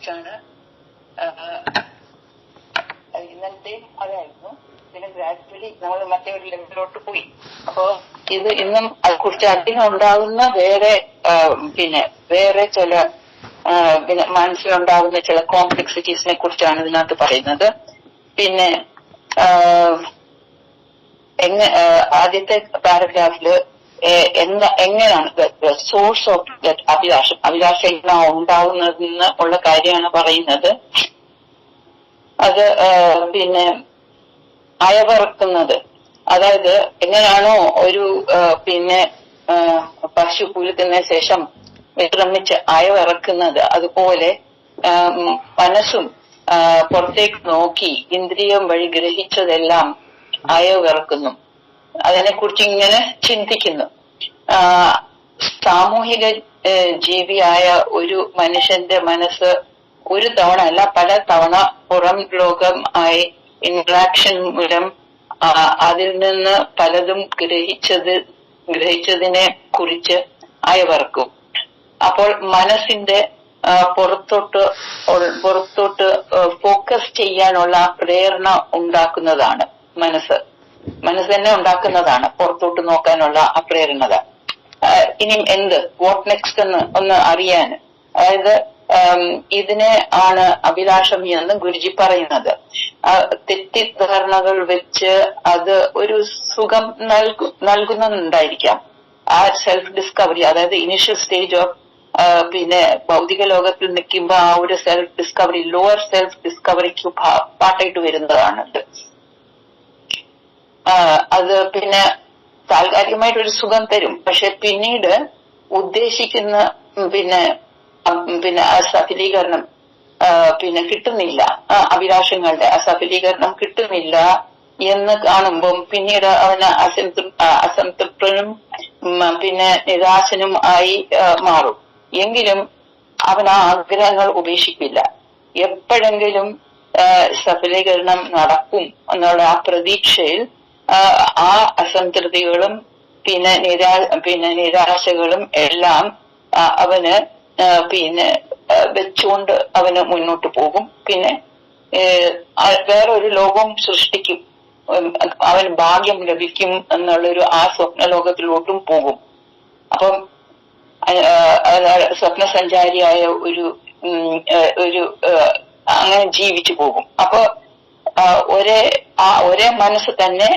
കുറിച്ചാണ് ഇന്നലത്തെയും അതായിരുന്നു. പിന്നെ ഗ്രാജുവലി നമ്മൾ മറ്റേ ഒരു ലെവലിലോട്ട് പോയി. അപ്പോ ഇത് ഇന്നും അതിനെക്കുറിച്ച് അധികം ഉണ്ടാകുന്ന വേറെ ചില പിന്നെ മനസ്സിലുണ്ടാകുന്ന ചില കോംപ്ലക്സിറ്റീസിനെ കുറിച്ചാണ് ഇതിനകത്ത് പറയുന്നത്. പിന്നെ ആദ്യത്തെ പാരഗ്രാഫില് എങ്ങനെയാണ് സോഴ്സ് ഓഫ് ദറ്റ് അഭിലാഷം എങ്ങനെ ഉണ്ടാവുന്നതെന്ന് ഉള്ള കാര്യമാണ് പറയുന്നത്. അത് പിന്നെ അയവിറക്കുന്നത്, അതായത് എങ്ങനെയാണോ ഒരു പശു പുലുക്കുന്നതിന് ശേഷം വിശ്രമിച്ച് അയവിറക്കുന്നത്, അതുപോലെ മനസ്സും പുറത്തേക്ക് നോക്കി ഇന്ദ്രിയം വഴി ഗ്രഹിച്ചതെല്ലാം അയവിറക്കുന്നു. അതിനെക്കുറിച്ച് ഇങ്ങനെ ചിന്തിക്കുന്നു. സാമൂഹിക ജീവിയായ ഒരു മനുഷ്യന്റെ മനസ്സ് ഒരു തവണ അല്ല പല തവണ പുറം ലോകം ആയി ഇന്ററാക്ഷൻ മൂലം അതിൽ നിന്ന് പലതും ഗ്രഹിച്ചതിനെ കുറിച്ച് അയവിറക്കും. അപ്പോൾ മനസ്സിന്റെ പുറത്തോട്ട് ഫോക്കസ് ചെയ്യാനുള്ള പ്രേരണ ഉണ്ടാക്കുന്നതാണ് മനസ്സ് തന്നെ ഉണ്ടാക്കുന്നതാണ് പുറത്തോട്ട് നോക്കാനുള്ള ആ പ്രേരണത. ഇനി വാട്ട് നെക്സ്റ്റ് ഒന്ന് അറിയാൻ, അതായത് ഇതിനെ ആണ് അഭിലാഷം എന്ന് ഗുരുജി പറയുന്നത്. തെറ്റിദ്ധാരണകൾ വെച്ച് അത് ഒരു സുഖം നൽകുന്നുണ്ടായിരിക്കാം. ആ സെൽഫ് ഡിസ്കവറി, അതായത് ഇനിഷ്യൽ സ്റ്റേജ് ഓഫ് ഭൗതിക ലോകത്തിൽ നിൽക്കുമ്പോൾ ആ ഒരു സെൽഫ് ഡിസ്കവറി, ലോവർ സെൽഫ് ഡിസ്കവറിക്ക് പാട്ടായിട്ട് വരുന്നതാണത്. അത് പിന്നെ താൽക്കാലികമായിട്ടൊരു സുഖം തരും. പക്ഷെ പിന്നീട് ഉദ്ദേശിക്കുന്ന സഫലീകരണം കിട്ടുന്നില്ല, അഭിലാഷങ്ങളുടെ സഫലീകരണം കിട്ടുന്നില്ല എന്ന് കാണുമ്പം പിന്നീട് അവന് അസംതൃപ്തനും നിരാശനും ആയി മാറും. എങ്കിലും അവൻ ആ ആഗ്രഹങ്ങൾ ഉപേക്ഷിക്കില്ല. എപ്പോഴെങ്കിലും സഫലീകരണം നടക്കും എന്നുള്ള ആ പ്രതീക്ഷയിൽ ആ അസംതൃപ്തികളും നിരാശകളും എല്ലാം അവന് വെച്ചുകൊണ്ട് അവന് മുന്നോട്ട് പോകും. പിന്നെ വേറൊരു ലോകം സൃഷ്ടിക്കും, അവന് ഭാഗ്യം ലഭിക്കും എന്നുള്ളൊരു ആ സ്വപ്നലോകത്തിലോട്ടും പോകും. അപ്പം സ്വപ്നസഞ്ചാരിയായ ഒരു അങ്ങനെ ജീവിച്ചു പോകും. അപ്പൊ ഒരേ മനസ്സ് തന്നെ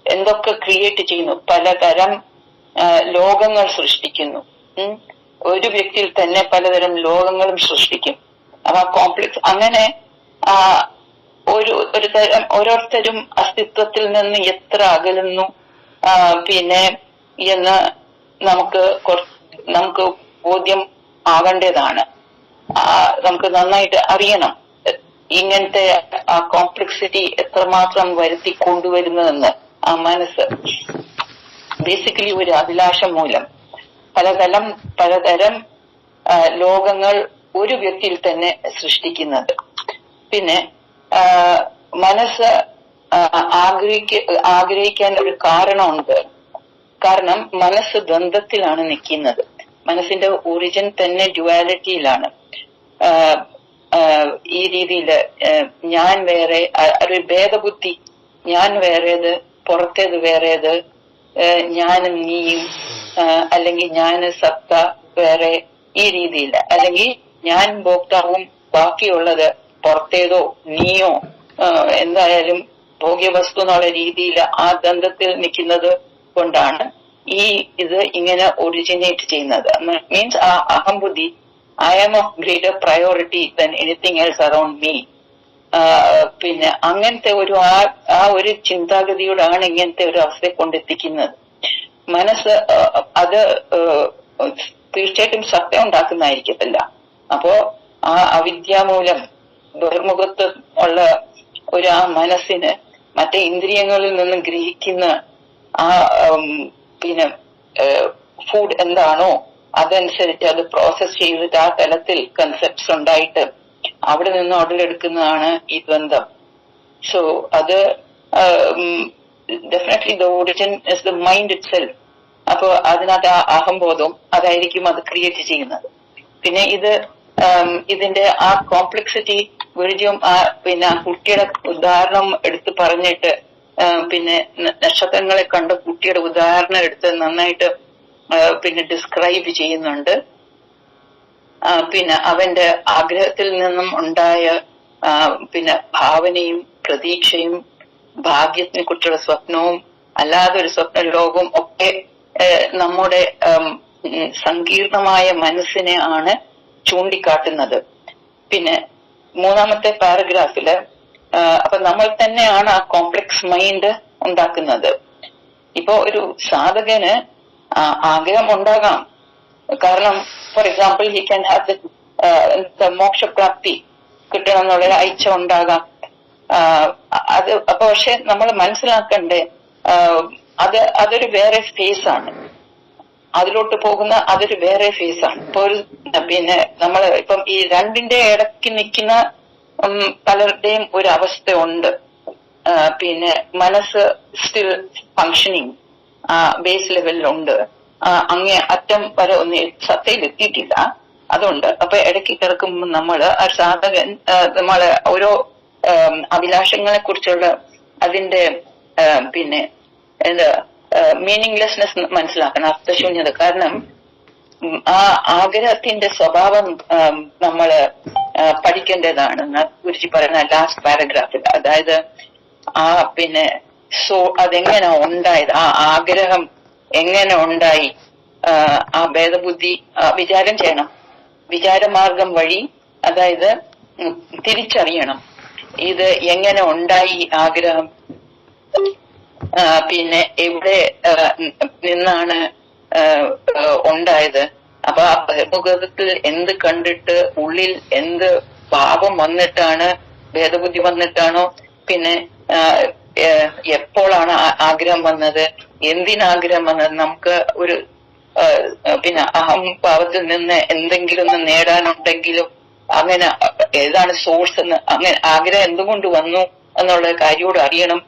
എന്തൊക്കെ ക്രിയേറ്റ് ചെയ്യുന്നു, പലതരം ലോകങ്ങൾ സൃഷ്ടിക്കുന്നു. ഒരു വ്യക്തിയിൽ തന്നെ പലതരം ലോകങ്ങളും സൃഷ്ടിക്കും. അപ്പൊ കോംപ്ലക്സ് അങ്ങനെ ഓരോരുത്തരും അസ്തിത്വത്തിൽ നിന്ന് എത്ര അകലുന്നു എന്ന് നമുക്ക് ബോധ്യം ആകേണ്ടതാണ്. നമുക്ക് നന്നായിട്ട് അറിയണം ഇങ്ങനത്തെ ആ കോംപ്ലക്സിറ്റി എത്രമാത്രം വരുത്തി കൊണ്ടുവരുന്നതെന്ന്. ആ മനസ്സ് ബേസിക്കലി ഒരു അഭിലാഷം മൂലം പലതരം ലോകങ്ങൾ ഒരു വ്യക്തിയിൽ തന്നെ സൃഷ്ടിക്കുന്നത്. പിന്നെ മനസ്സ് ആഗ്രഹിക്കാൻ ഒരു കാരണമുണ്ട്. കാരണം മനസ്സ് ദ്വന്ദ്വത്തിലാണ് നിൽക്കുന്നത്. മനസ്സിന്റെ ഒറിജിൻ തന്നെ ഡ്യുവാലിറ്റിയിലാണ്. ഈ രീതിയില് ഞാൻ വേറെ, ഒരു ഭേദബുദ്ധി, ഞാൻ വേറേത്, പുറത്തേത് വേറേത്, ഞാനും നീയും, അല്ലെങ്കിൽ ഞാന് സത്ത വേറെ, ഈ രീതിയിൽ, അല്ലെങ്കിൽ ഞാൻ ഭോക്താവും ബാക്കിയുള്ളത് പുറത്തേതോ നീയോ, എന്തായാലും ഭോഗ്യവസ്തു എന്നുള്ള രീതിയിൽ ആ ബന്ധത്തിൽ നിൽക്കുന്നത് കൊണ്ടാണ് ഇത് ഇങ്ങനെ ഒറിജിനേറ്റ് ചെയ്യുന്നത്. മീൻസ് ആ അഹംബുദ്ധി, I am of greater priority than anything else around me. അങ്ങനത്തെ ഒരു ചിന്താഗതിയോടാണ് ഇങ്ങനത്തെ ഒരു അവസ്ഥയെ കൊണ്ടെത്തിക്കുന്നത്. മനസ്സ് അത് തീർച്ചയായിട്ടും സത്യം ഉണ്ടാക്കുന്നതായിരിക്കത്തില്ല. അപ്പോ ആ അവിദ്യാമൂലം ബഹിർമുഖത്ത് ഉള്ള ആ മനസ്സിന് മറ്റേ ഇന്ദ്രിയങ്ങളിൽ നിന്നും ഗ്രഹിക്കുന്ന ആ ഫുഡ് എന്താണോ അതനുസരിച്ച് അത് പ്രോസസ് ചെയ്തിട്ട് ആ തലത്തിൽ കൺസെപ്റ്റ്സ് ഉണ്ടായിട്ട് അവിടെ നിന്ന് ഉടലെടുക്കുന്നതാണ് ഈ ദ്വന്ദ്ം. സോ അത് definitely the origin is the mind it self. അപ്പൊ അതിനകത്ത് ആ അഹംബോധം അതായിരിക്കും അത് ക്രിയേറ്റ് ചെയ്യുന്നത്. പിന്നെ ഇത് ഇതിന്റെ ആ കോംപ്ലക്സിറ്റി ഗുരുജിയും പിന്നെ ആ കുട്ടിയുടെ ഉദാഹരണം എടുത്ത് പറഞ്ഞിട്ട് പിന്നെ നക്ഷത്രങ്ങളെ കണ്ട് കുട്ടിയുടെ ഉദാഹരണം എടുത്ത് നന്നായിട്ട് പിന്നെ ഡിസ്ക്രൈബ് ചെയ്യുന്നുണ്ട്. പിന്നെ അവന്റെ ആഗ്രഹത്തിൽ നിന്നും ഉണ്ടായ പിന്നെ ഭാവനയും പ്രതീക്ഷയും ഭാഗ്യത്തിനെ കുറിച്ചുള്ള സ്വപ്നവും അല്ലാതെ ഒരു സ്വപ്ന ലോകവും ഒക്കെ നമ്മുടെ സങ്കീർണമായ മനസ്സിനെ ആണ് ചൂണ്ടിക്കാട്ടുന്നത്. പിന്നെ മൂന്നാമത്തെ പാരഗ്രാഫില് അപ്പൊ നമ്മൾ തന്നെയാണ് ആ കോംപ്ലക്സ് മൈൻഡ് ഉണ്ടാക്കുന്നത്. ഇപ്പൊ ഒരു സാധകന് ആഗ്രഹം ഉണ്ടാകാം, കാരണം for example he can have മോക്ഷപ്രാപ്തി കിട്ടണം എന്നുള്ള ഇച്ഛ ഉണ്ടാകാം. അത് അപ്പൊ പക്ഷെ നമ്മൾ മനസ്സിലാക്കണ്ടേ അതൊരു വേറെ ഫേസ് ആണ്, അതിലോട്ട് പോകുന്ന അതൊരു വേറെ ഫേസ് ആണ്. ഇപ്പൊ ഒരു പിന്നെ നമ്മൾ ഇപ്പം ഈ രണ്ടിന്റെ ഇടയ്ക്ക് നിൽക്കുന്ന പലരുടെയും ഒരു അവസ്ഥയുണ്ട്. പിന്നെ മനസ്സ് സ്റ്റിൽ ഫങ്ഷനിങ് ബേസ് ലെവലിലുണ്ട്, അങ്ങേ അറ്റം വരെ ഒന്നും സത്തയിൽ എത്തിയിട്ടില്ല. അതുകൊണ്ട് അപ്പൊ ഇടയ്ക്ക് കിടക്കുമ്പോൾ നമ്മള് ആ സാധകൻ നമ്മളെ ഓരോ അഭിലാഷങ്ങളെ കുറിച്ചുള്ള അതിന്റെ പിന്നെ എന്താ മീനിങ്ലെസ്നെസ് മനസ്സിലാക്കണം, അർത്ഥശൂന്യത. കാരണം ആ ആഗ്രഹത്തിന്റെ സ്വഭാവം നമ്മള് പഠിക്കേണ്ടതാണെന്ന് ഗുരുജി പറയുന്ന ലാസ്റ്റ് പാരഗ്രാഫിൽ. അതായത് പിന്നെ അതെങ്ങനെ ഉണ്ടായത്, ആ ആഗ്രഹം എങ്ങനെ ഉണ്ടായി, ആ ഭേദബുദ്ധി വിചാരം ചെയ്യണം, വിചാരമാർഗം വഴി അതായത് തിരിച്ചറിയണം ഇത് എങ്ങനെ ഉണ്ടായി ആഗ്രഹം, പിന്നെ എവിടെ നിന്നാണ് ഉണ്ടായത്. അപ്പൊ ആ ബഹിർമുഖത്തിൽ എന്ത് കണ്ടിട്ട് ഉള്ളിൽ എന്ത് ഭാവം വന്നിട്ടാണ്, ഭേദബുദ്ധി വന്നിട്ടാണോ, പിന്നെ എപ്പോഴാണ് ആഗ്രഹം വന്നത്, എന്തിനാഗ്രഹം വന്നത്, നമുക്ക് ഒരു പിന്നെ അഹംഭാവത്തിൽ നിന്ന് എന്തെങ്കിലും ഒന്ന് നേടാനുണ്ടെങ്കിലും അങ്ങനെ ഏതാണ് സോഴ്സ് എന്ന്, അങ്ങനെ ആഗ്രഹം എന്തുകൊണ്ട് വന്നു എന്നുള്ള കാര്യത്തോട് അറിയണം.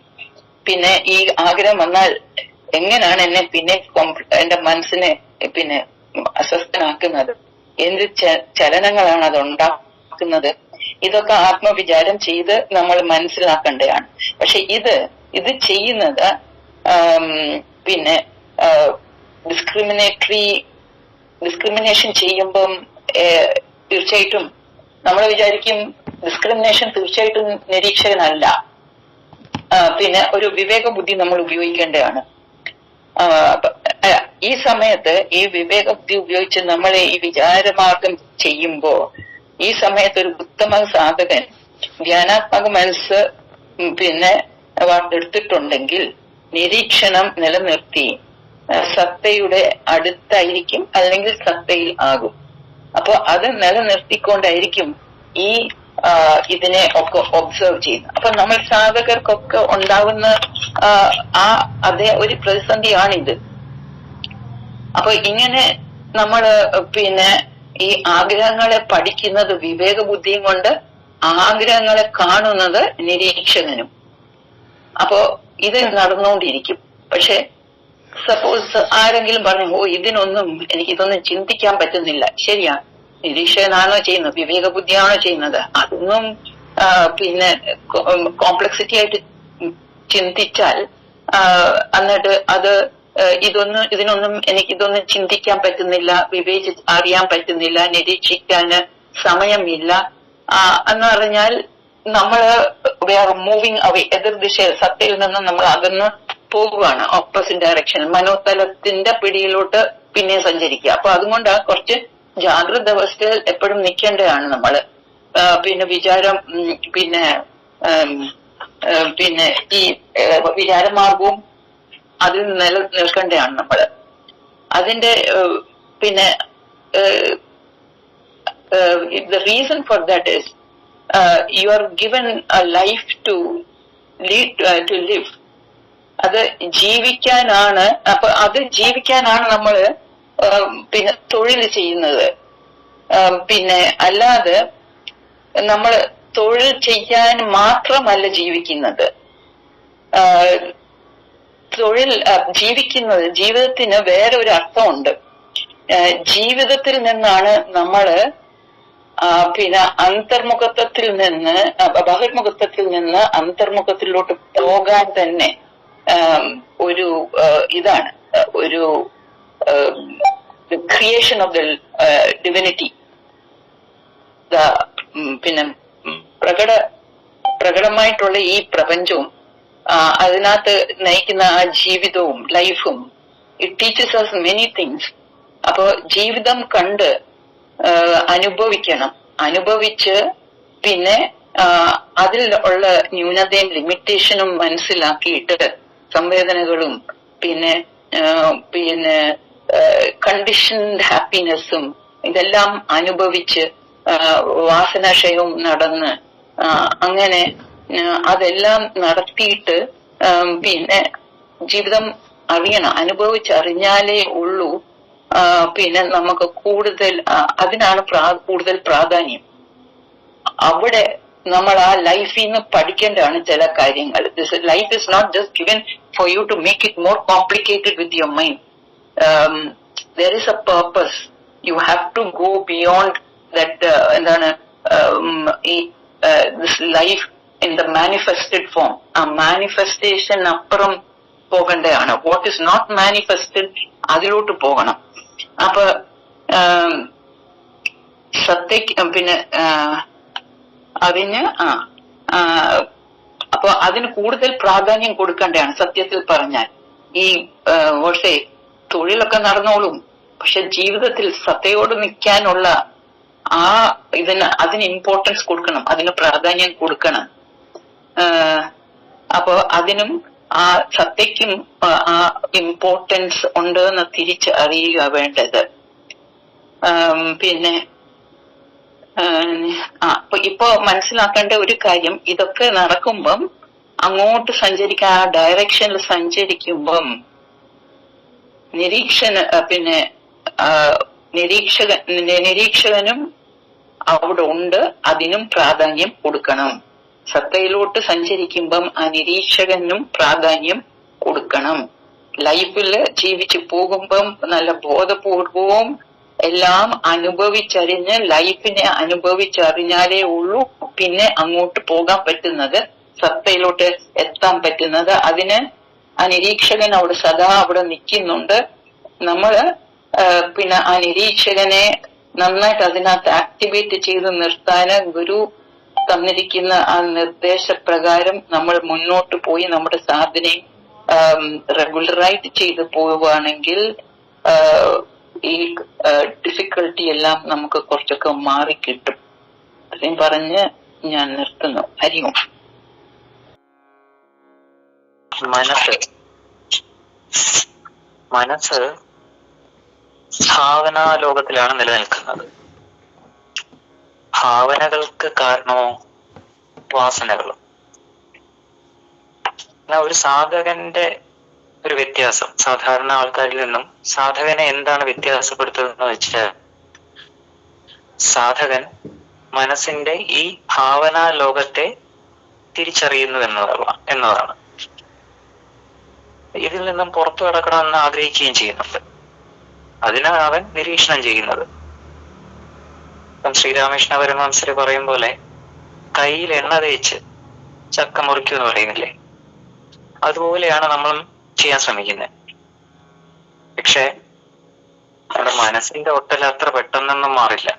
പിന്നെ ഈ ആഗ്രഹം വന്നാൽ എങ്ങനെയാണ് എന്നെ പിന്നെ എന്റെ മനസ്സിനെ പിന്നെ അസ്വസ്ഥനാക്കുന്നത്, എന്ത് ചലനങ്ങളാണ് അത് ഉണ്ടാക്കുന്നത്, ഇതൊക്കെ ആത്മവിചാരം ചെയ്ത് നമ്മൾ മനസ്സിലാക്കേണ്ടതാണ്. പക്ഷെ ഇത് ചെയ്യുന്നത് പിന്നെ ഡിസ്ക്രിമിനേഷൻ ചെയ്യുമ്പം തീർച്ചയായിട്ടും നമ്മൾ വിചാരിക്കും ഡിസ്ക്രിമിനേഷൻ തീർച്ചയായിട്ടും നിരീക്ഷകനല്ല, പിന്നെ ഒരു വിവേക ബുദ്ധി നമ്മൾ ഉപയോഗിക്കേണ്ടതാണ്. ഈ സമയത്ത് ഈ വിവേക ബുദ്ധി ഉപയോഗിച്ച് നമ്മൾ ഈ വിചാരമാർഗം ചെയ്യുമ്പോ ഈ സമയത്ത് ഒരു ഉത്തമ സാധകൻ ധ്യാനാത്മക മനസ്സ് പിന്നെ എടുത്തിട്ടുണ്ടെങ്കിൽ നിരീക്ഷണം നിലനിർത്തി സത്തയുടെ അടുത്തായിരിക്കും, അല്ലെങ്കിൽ സത്തയിൽ ആകും. അപ്പൊ അത് നിലനിർത്തിക്കൊണ്ടായിരിക്കും ഈ ഇതിനെ ഒക്കെ ഒബ്സർവ് ചെയ്യുന്നത്. അപ്പൊ നമ്മൾ സാധകർക്കൊക്കെ ഉണ്ടാവുന്ന അതേ ഒരു പ്രതിസന്ധിയാണിത്. അപ്പൊ ഇങ്ങനെ നമ്മള് പിന്നെ ഈ ആഗ്രഹങ്ങളെ പഠിക്കുന്നത് വിവേക ബുദ്ധിയും കൊണ്ട്, ആഗ്രഹങ്ങളെ കാണുന്നത് നിരീക്ഷകനും. അപ്പോ ഇത് നടന്നുകൊണ്ടിരിക്കും. പക്ഷെ സപ്പോസ് ആരെങ്കിലും പറഞ്ഞു, ഇതിനൊന്നും എനിക്കിതൊന്നും ചിന്തിക്കാൻ പറ്റുന്നില്ല. ശരിയാ, നിരീക്ഷകനാണോ ചെയ്യുന്നത്, വിവേക ബുദ്ധിയാണോ ചെയ്യുന്നത്, അതൊന്നും പിന്നെ കോംപ്ലക്സിറ്റി ആയിട്ട് ചിന്തിച്ചാൽ എന്നിട്ട് അത് ഇതിനൊന്നും എനിക്കിതൊന്നും ചിന്തിക്കാൻ പറ്റുന്നില്ല, വിവേചിച്ച് അറിയാൻ പറ്റുന്നില്ല, നിരീക്ഷിക്കാന് സമയമില്ല എന്ന് പറഞ്ഞാൽ നമ്മള് വി ആർ മൂവിങ് അവേ, എതിർ ദിശയിൽ സത്തയിൽ നിന്ന് നമ്മൾ അകന്ന് പോവുകയാണ്, ഓപ്പോസിറ്റ് ഡയറക്ഷൻ, മനോതലത്തിന്റെ പിടിയിലോട്ട് പിന്നെ സഞ്ചരിക്കുക. അപ്പൊ അതുകൊണ്ട് കുറച്ച് ജാഗ്രത അവസ്ഥയിൽ എപ്പോഴും നിൽക്കേണ്ടതാണ് നമ്മള്. പിന്നെ വിചാരം പിന്നെ ഈ വിചാരമാർഗവും അതിൽ നിലനിൽക്കേണ്ടതാണ് നമ്മള്. അതിന്റെ പിന്നെ the reason for that is you are given a life to live. അത് ജീവിക്കാനാണ്. അപ്പൊ അത് ജീവിക്കാനാണ് നമ്മള് പിന്നെ തൊഴിൽ ചെയ്യുന്നത്. പിന്നെ അല്ലാതെ നമ്മൾ തൊഴിൽ ചെയ്യാൻ മാത്രമല്ല ജീവിക്കുന്നത്. ജീവിതത്തിന് വേറെ ഒരു അർത്ഥമുണ്ട്. ജീവിതത്തിൽ നിന്നാണ് നമ്മള് പിന്നെ അന്തർമുഖത്വത്തിൽ നിന്ന് ബഹിർമുഖത്വത്തിൽ നിന്ന് അന്തർമുഖത്തിലോട്ട് പോകാൻ തന്നെ ഒരു ഇതാണ് ഒരു ക്രിയേഷൻ ഓഫ് ദ ഡിവിനിറ്റി. പിന്നെ പ്രകടമായിട്ടുള്ള ഈ പ്രപഞ്ചവും അതിനകത്ത് നയിക്കുന്ന ആ ജീവിതവും ലൈഫും it teaches us many things. അപ്പോ ജീവിതം കണ്ട് അനുഭവിക്കണം. അനുഭവിച്ച് പിന്നെ അതിൽ ഉള്ള ന്യൂനതയും ലിമിറ്റേഷനും മനസ്സിലാക്കിയിട്ട് സംവേദനകളും പിന്നെ കണ്ടീഷൻഡ് ഹാപ്പിനെസ്സും ഇതെല്ലാം അനുഭവിച്ച് വാസനാക്ഷയവും നടന്ന് അങ്ങനെ അതെല്ലാം നടത്തിയിട്ട് പിന്നെ ജീവിതം അറിയണം. അനുഭവിച്ചറിഞ്ഞാലേ ഉള്ളൂ പിന്നെ നമുക്ക് കൂടുതൽ അതിനാണ് കൂടുതൽ പ്രാധാന്യം. അവിടെ നമ്മൾ ആ ലൈഫിൽ നിന്ന് പഠിക്കേണ്ടതാണ് ചില കാര്യങ്ങൾ. Life is not just given for you to make it more complicated with your mind. There is a purpose. You have to go beyond that എന്താണ് ഈ this life in the manifested form. ആ manifestation അപ്പുറം പോകേണ്ടതാണ്. What is not manifested അതിലോട്ട് പോകണം. അപ്പൊ സത്യക്ക് പിന്നെ അതിന് അപ്പൊ അതിന് കൂടുതൽ പ്രാധാന്യം കൊടുക്കേണ്ടതാണ്. സത്യത്തിൽ പറഞ്ഞാൽ ഈ പക്ഷേ തൊഴിലൊക്കെ നടന്നോളും, പക്ഷെ ജീവിതത്തിൽ സത്യയോട് നിൽക്കാനുള്ള അതിന് ഇമ്പോർട്ടൻസ് കൊടുക്കണം, അതിന് പ്രാധാന്യം കൊടുക്കണം. അപ്പൊ അതിനും ആ സത്യക്കും ആ ഇമ്പോർട്ടൻസ് ഉണ്ട് എന്ന് തിരിച്ചറിയുക വേണ്ടത്. പിന്നെ ഇപ്പൊ മനസ്സിലാക്കേണ്ട ഒരു കാര്യം, ഇതൊക്കെ നടക്കുമ്പം അങ്ങോട്ട് സഞ്ചരിക്കാൻ ആ ഡയറക്ഷനിൽ സഞ്ചരിക്കുമ്പം നിരീക്ഷകനും അവിടെ ഉണ്ട്, അതിനും പ്രാധാന്യം കൊടുക്കണം. സത്തയിലോട്ട് സഞ്ചരിക്കുമ്പം ആ നിരീക്ഷകനും പ്രാധാന്യം കൊടുക്കണം. ലൈഫിൽ ജീവിച്ചു പോകുമ്പം നല്ല ബോധപൂർവവും എല്ലാം അനുഭവിച്ചറിഞ്ഞ് ലൈഫിനെ അനുഭവിച്ചറിഞ്ഞാലേ ഉള്ളൂ പിന്നെ അങ്ങോട്ട് പോകാൻ പറ്റുന്നത്, സത്തയിലോട്ട് എത്താൻ പറ്റുന്നത്. അതിന് ആ നിരീക്ഷകൻ അവിടെ സദാ അവിടെ നിൽക്കുന്നുണ്ട്. നമ്മള് പിന്നെ ആ നിരീക്ഷകനെ നന്നായിട്ട് അതിനകത്ത് ആക്ടിവേറ്റ് ചെയ്ത് നിർത്താന് ഗുരു തന്നിരിക്കുന്ന ആ നിർദ്ദേശപ്രകാരം നമ്മൾ മുന്നോട്ട് പോയി നമ്മുടെ സാധനയും റെഗുലറായിട്ട് ചെയ്ത് പോവുകയാണെങ്കിൽ ഈ ഡിഫിക്കൽട്ടി എല്ലാം നമുക്ക് കുറച്ചൊക്കെ മാറിക്കിട്ടും. അത്രയും പറഞ്ഞ് ഞാൻ നിർത്തുന്നു. ഹരി ഓം. മനസ്സ് ഭാവനാലോകത്തിലാണ് നിലനിൽക്കുന്നത്. ഭാവനകൾക്ക് കാരണമോ വാസനകളും. ഒരു സാധകന്റെ ഒരു വ്യത്യാസം സാധാരണ ആൾക്കാരിൽ നിന്നും സാധകനെ എന്താണ് വ്യത്യാസപ്പെടുത്തുന്നത് വെച്ചാൽ, സാധകൻ മനസ്സിന്റെ ഈ ഭാവനാ ലോകത്തെ തിരിച്ചറിയുന്നു എന്നതാണ്. ഇതിൽ നിന്നും പുറത്തു കടക്കണമെന്ന് ആഗ്രഹിക്കുകയും ചെയ്യുന്നുണ്ട്. അതിനാണ് അവൻ നിരീക്ഷണം ചെയ്യുന്നത്. ഇപ്പം ശ്രീരാമകൃഷ്ണ പരമഹംസര് പറയും പോലെ കയ്യിൽ എണ്ണ തേച്ച് ചക്ക മുറിക്കൂ എന്ന് പറയുന്നില്ലേ, അതുപോലെയാണ് നമ്മൾ ചെയ്യാൻ ശ്രമിക്കുന്നത്. പക്ഷെ നമ്മുടെ മനസ്സിന്റെ ഒട്ടൽ അത്ര പെട്ടെന്നൊന്നും മാറില്ല.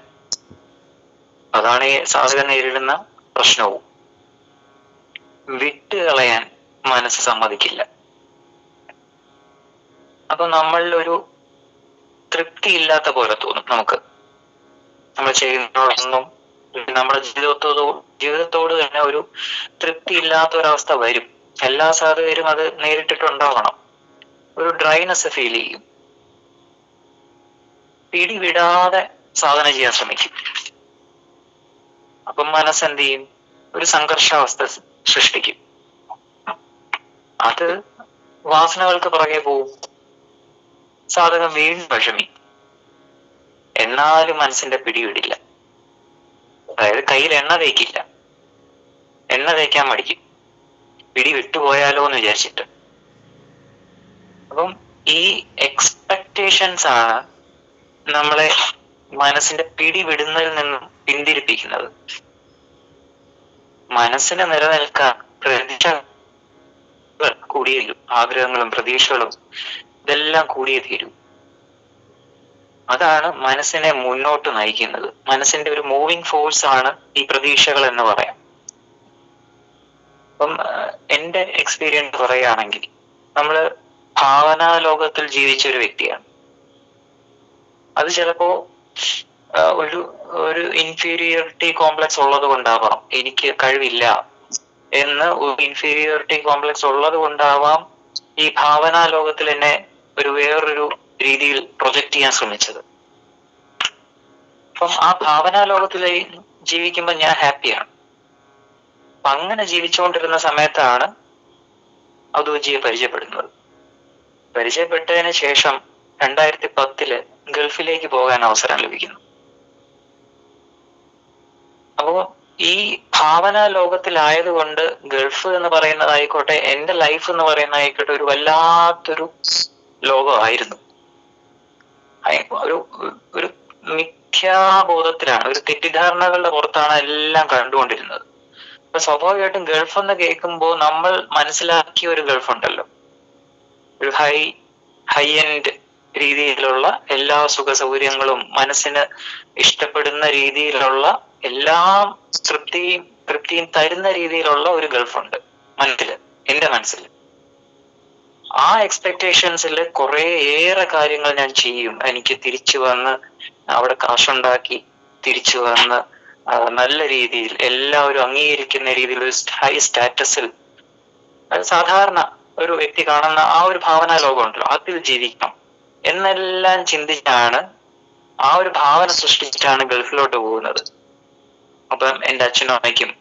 അതാണ് ഈ സാധകൻ നേരിടുന്ന പ്രശ്നവും. വിട്ട് കളയാൻ മനസ്സ് സമ്മതിക്കില്ല. അപ്പൊ നമ്മളിൽ ഒരു തൃപ്തി ഇല്ലാത്ത പോലെ തോന്നും നമുക്ക്. നമ്മൾ ചെയ്യുന്നതൊന്നും നമ്മുടെ ജീവിതത്തോട് തന്നെ ഒരു തൃപ്തി ഇല്ലാത്ത ഒരവസ്ഥ വരും. എല്ലാ സാധകരും അത് നേരിട്ടിട്ടുണ്ടാവണം. ഒരു ഡ്രൈനെസ് ഫീൽ ചെയ്യും. പിടിവിടാതെ സാധന ചെയ്യാൻ ശ്രമിക്കും. അപ്പം മനസ്സെന്ത് ചെയ്യും? ഒരു സംഘർഷാവസ്ഥ സൃഷ്ടിക്കും. അത് വാസനകൾക്ക് പുറകെ പോവും. സാധകം വീണ്ടും വിഷമി. എന്നാലും മനസ്സിന്റെ പിടിവിടില്ല. അതായത് കയ്യിൽ എണ്ണ തേക്കില്ല, എണ്ണ തേക്കാൻ മടിക്കും, പിടി വിട്ടുപോയാലോ എന്ന് വിചാരിച്ചിട്ട്. അപ്പം ഈ എക്സ്പെക്ടേഷൻസ് ആണ് നമ്മളെ മനസ്സിന്റെ പിടി വിടുന്നതിൽ നിന്നും പിന്തിരിപ്പിക്കുന്നത്. മനസ്സിന് നിലനിൽക്കാൻ പ്രതീക്ഷകൾ കൂടിയേ തീരും. ആഗ്രഹങ്ങളും പ്രതീക്ഷകളും ഇതെല്ലാം കൂടിയേ തീരൂ. അതാണ് മനസ്സിനെ മുന്നോട്ട് നയിക്കുന്നത്. മനസ്സിന്റെ ഒരു മൂവിങ് ഫോഴ്സ് ആണ് ഈ പ്രതീക്ഷകൾ എന്ന് പറയാം. അപ്പം എന്റെ എക്സ്പീരിയൻസ് പറയുകയാണെങ്കിൽ, നമ്മള് ഭാവനാ ലോകത്തിൽ ജീവിച്ച ഒരു വ്യക്തിയാണ്. അത് ചിലപ്പോ ഒരു ഒരു ഇൻഫീരിയോറിറ്റി കോംപ്ലക്സ് ഉള്ളത് കൊണ്ടാവാം, എനിക്ക് കഴിവില്ല എന്ന് ഒരു ഇൻഫീരിയോറിറ്റി കോംപ്ലക്സ് ഉള്ളത് കൊണ്ടാവാം ഈ ഭാവനാ ലോകത്തിൽ എന്നെ ഒരു വേറൊരു രീതിയിൽ പ്രൊജക്ട് ചെയ്യാൻ ശ്രമിച്ചത്. അപ്പം ആ ഭാവനാ ലോകത്തിൽ ജീവിക്കുമ്പോൾ ഞാൻ ഹാപ്പിയാണ്. അപ്പൊ അങ്ങനെ ജീവിച്ചുകൊണ്ടിരുന്ന സമയത്താണ് അദൂജിയെ പരിചയപ്പെടുന്നത്. പരിചയപ്പെട്ടതിന് ശേഷം 2010 ഗൾഫിലേക്ക് പോകാൻ അവസരം ലഭിക്കുന്നു. അപ്പോ ഈ ഭാവനാ ലോകത്തിലായതുകൊണ്ട് ഗൾഫ് എന്ന് പറയുന്നതായിക്കോട്ടെ, എന്റെ ലൈഫ് എന്ന് പറയുന്നതായിക്കോട്ടെ, ഒരു വല്ലാത്തൊരു ലോകമായിരുന്നു. ഒരു ഒരു മിഥ്യാബോധത്തിലാണ്, ഒരു തെറ്റിദ്ധാരണകളുടെ പുറത്താണ് എല്ലാം കണ്ടുകൊണ്ടിരുന്നത്. അപ്പൊ സ്വാഭാവികമായിട്ടും ഗൾഫ് എന്ന് കേൾക്കുമ്പോൾ നമ്മൾ മനസ്സിലാക്കിയ ഒരു ഗൾഫ് ഉണ്ടല്ലോ, ഒരു ഹൈ എൻഡ് രീതിയിലുള്ള എല്ലാ സുഖ സൗകര്യങ്ങളും, മനസ്സിന് ഇഷ്ടപ്പെടുന്ന രീതിയിലുള്ള എല്ലാം തൃപ്തിയും തരുന്ന രീതിയിലുള്ള ഒരു ഗൾഫുണ്ട് മനസ്സില്, എന്റെ മനസ്സിൽ. ആ എക്സ്പെക്ടേഷൻസിൽ ഏറെ കാര്യങ്ങൾ ഞാൻ ചെയ്യും. എനിക്ക് തിരിച്ചു വന്ന് അവിടെ കാശുണ്ടാക്കി തിരിച്ചു വന്ന് നല്ല രീതിയിൽ എല്ലാവരും അംഗീകരിക്കുന്ന രീതിയിൽ ഒരു ഹൈ സ്റ്റാറ്റസിൽ സാധാരണ ഒരു വ്യക്തി കാണുന്ന ആ ഒരു ഭാവനാ ലോകമുണ്ടല്ലോ, അതിൽ ജീവിക്കണം എന്നെല്ലാം ചിന്തിച്ചാണ്, ആ ഒരു ഭാവന സൃഷ്ടിച്ചിട്ടാണ് ഗൾഫിലോട്ട് പോകുന്നത്. അപ്പം എന്റെ അച്ഛനും അമ്മയ്ക്കും,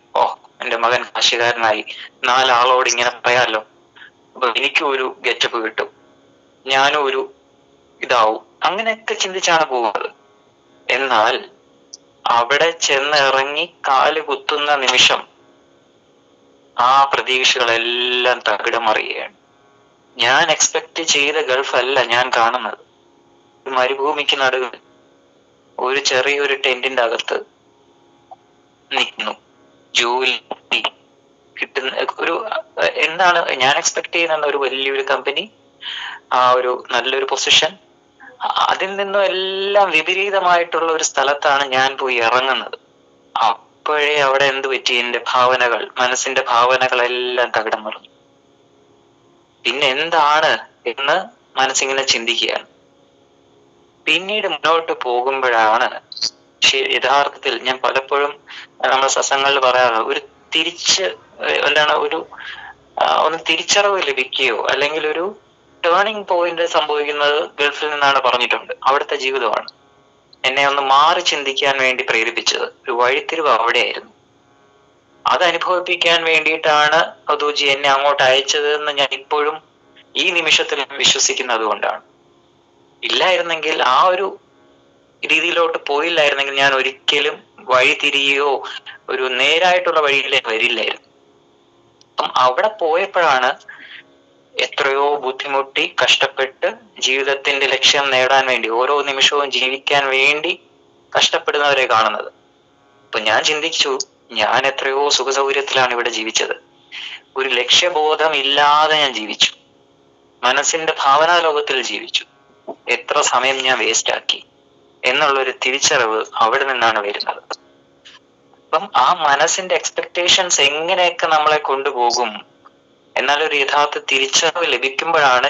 എന്റെ മകൻ കാശുകാരനായി, 4 ആളോട് ഇങ്ങനെ പറയാമല്ലോ, അപ്പൊ എനിക്കും ഒരു ഗെറ്റപ്പ് കിട്ടും, ഞാനും ഒരു ഇതാവും, അങ്ങനെയൊക്കെ ചിന്തിച്ചാണ് പോകുന്നത്. എന്നാൽ അവിടെ ചെന്ന് ഇറങ്ങി കാല് കുത്തുന്ന നിമിഷം ആ പ്രതീക്ഷകളെല്ലാം തകിടം മറിയുകയാണ്. ഞാൻ എക്സ്പെക്ട് ചെയ്ത ഗൾഫ് അല്ല ഞാൻ കാണുന്നത്. ഒരു മരുഭൂമിക്ക് നടുവിൽ ഒരു ചെറിയൊരു ടെന്റിന്റെ അകത്ത് നിൽക്കുന്നു, ജോലി കിട്ടുന്ന ഒരു, എന്താണ് ഞാൻ എക്സ്പെക്ട് ചെയ്യുന്ന ഒരു വലിയൊരു കമ്പനി, ആ ഒരു നല്ലൊരു പൊസിഷൻ, അതിൽ നിന്നും എല്ലാം വിപരീതമായിട്ടുള്ള ഒരു സ്ഥലത്താണ് ഞാൻ പോയി ഇറങ്ങുന്നത്. അപ്പോഴേ അവിടെ എന്ത് പറ്റി, എന്റെ ഭാവനകൾ, മനസ്സിന്റെ ഭാവനകളെല്ലാം തകിടം മറിഞ്ഞു. പിന്നെ എന്താണ് എന്ന് മനസ്സിങ്ങനെ ചിന്തിക്കുകയാണ്. പിന്നീട് മുന്നോട്ട് പോകുമ്പോഴാണ് യഥാർത്ഥത്തിൽ ഞാൻ പലപ്പോഴും നമ്മുടെ സത്സംഗങ്ങളിൽ പറയാറുള്ളത്, ഒരു ഒന്ന് തിരിച്ചറിവ് ലഭിക്കുകയോ അല്ലെങ്കിൽ ഒരു ടേണിംഗ് പോയിന്റ് സംഭവിക്കുന്നത് ഗൾഫിൽ നിന്നാണ് പറഞ്ഞിട്ടുണ്ട്. അവിടുത്തെ ജീവിതമാണ് എന്നെ ഒന്ന് മാറി ചിന്തിക്കാൻ വേണ്ടി പ്രേരിപ്പിച്ചത്. ഒരു വഴിത്തിരിവ് അവിടെയായിരുന്നു. അത് അനുഭവിപ്പിക്കാൻ വേണ്ടിയിട്ടാണ് അദൂജി എന്നെ അങ്ങോട്ട് അയച്ചത് എന്ന് ഞാൻ ഇപ്പോഴും ഈ നിമിഷത്തിൽ വിശ്വസിക്കുന്നത് കൊണ്ടാണ്. ഇല്ലായിരുന്നെങ്കിൽ, ആ ഒരു രീതിയിലോട്ട് പോയില്ലായിരുന്നെങ്കിൽ ഞാൻ ഒരിക്കലും വഴി തിരിയോ ഒരു നേരായിട്ടുള്ള വഴിയിലേക്ക് വരില്ലായിരുന്നു. അപ്പം അവിടെ പോയപ്പോഴാണ് എത്രയോ ബുദ്ധിമുട്ടി കഷ്ടപ്പെട്ട് ജീവിതത്തിന്റെ ലക്ഷ്യം നേടാൻ വേണ്ടി, ഓരോ നിമിഷവും ജീവിക്കാൻ വേണ്ടി കഷ്ടപ്പെടുന്നവരെ കാണുന്നത്. അപ്പൊ ഞാൻ ചിന്തിച്ചു, ഞാൻ എത്രയോ സുഖസൗകര്യത്തിലാണ് ഇവിടെ ജീവിച്ചത്. ഒരു ലക്ഷ്യബോധം ഇല്ലാതെ ഞാൻ ജീവിച്ചു, മനസ്സിന്റെ ഭാവനാ ലോകത്തിൽ ജീവിച്ചു. എത്ര സമയം ഞാൻ വേസ്റ്റ് ആക്കി എന്നുള്ളൊരു തിരിച്ചറിവ് അവിടെ നിന്നാണ് വരുന്നത്. അപ്പം ആ മനസ്സിന്റെ എക്സ്പെക്ടേഷൻസ് എങ്ങനെയൊക്കെ നമ്മളെ കൊണ്ടുപോകും എന്നാൽ ഒരു യഥാർത്ഥ തിരിച്ചറിവ് ലഭിക്കുമ്പോഴാണ്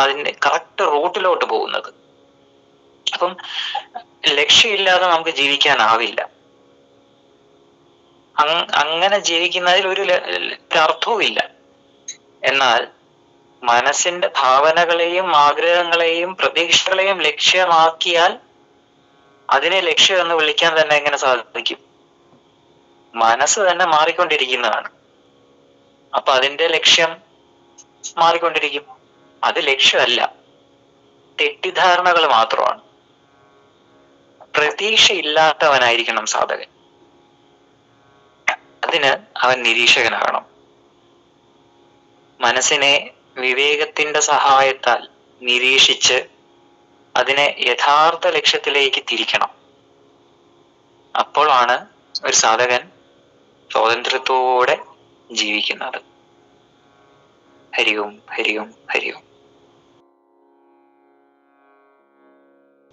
അതിന്റെ കറക്റ്റ് റൂട്ടിലോട്ട് പോകുന്നത്. അപ്പം ലക്ഷ്യമില്ലാതെ നമുക്ക് ജീവിക്കാനാവില്ല. അങ്ങനെ ജീവിക്കുന്നതിൽ ഒരു അർത്ഥവും ഇല്ല. എന്നാൽ മനസ്സിന്റെ ഭാവനകളെയും ആഗ്രഹങ്ങളെയും പ്രതീക്ഷകളെയും ലക്ഷ്യമാക്കിയാൽ അതിനെ ലക്ഷ്യം എന്ന് വിളിക്കാൻ തന്നെ എങ്ങനെ സാധിക്കും? മനസ്സ് തന്നെ മാറിക്കൊണ്ടിരിക്കുന്നതാണ്. അപ്പൊ അതിന്റെ ലക്ഷ്യം മാറിക്കൊണ്ടിരിക്കും. അത് ലക്ഷ്യമല്ല, തെറ്റിദ്ധാരണകൾ മാത്രമാണ്. പ്രതീക്ഷയില്ലാത്തവനായിരിക്കണം സാധകൻ. അതിന് അവൻ നിരീക്ഷകനാകണം. മനസ്സിനെ വിവേകത്തിന്റെ സഹായത്താൽ നിരീക്ഷിച്ച് അതിനെ യഥാർത്ഥ ലക്ഷ്യത്തിലേക്ക് തിരിക്കണം. അപ്പോഴാണ് ഒരു സാധകൻ സ്വാതന്ത്ര്യത്തോടെ ജീവിക്കുന്നത്. ഹരി ഓം, ഹരി ഓം, ഹരി ഓം.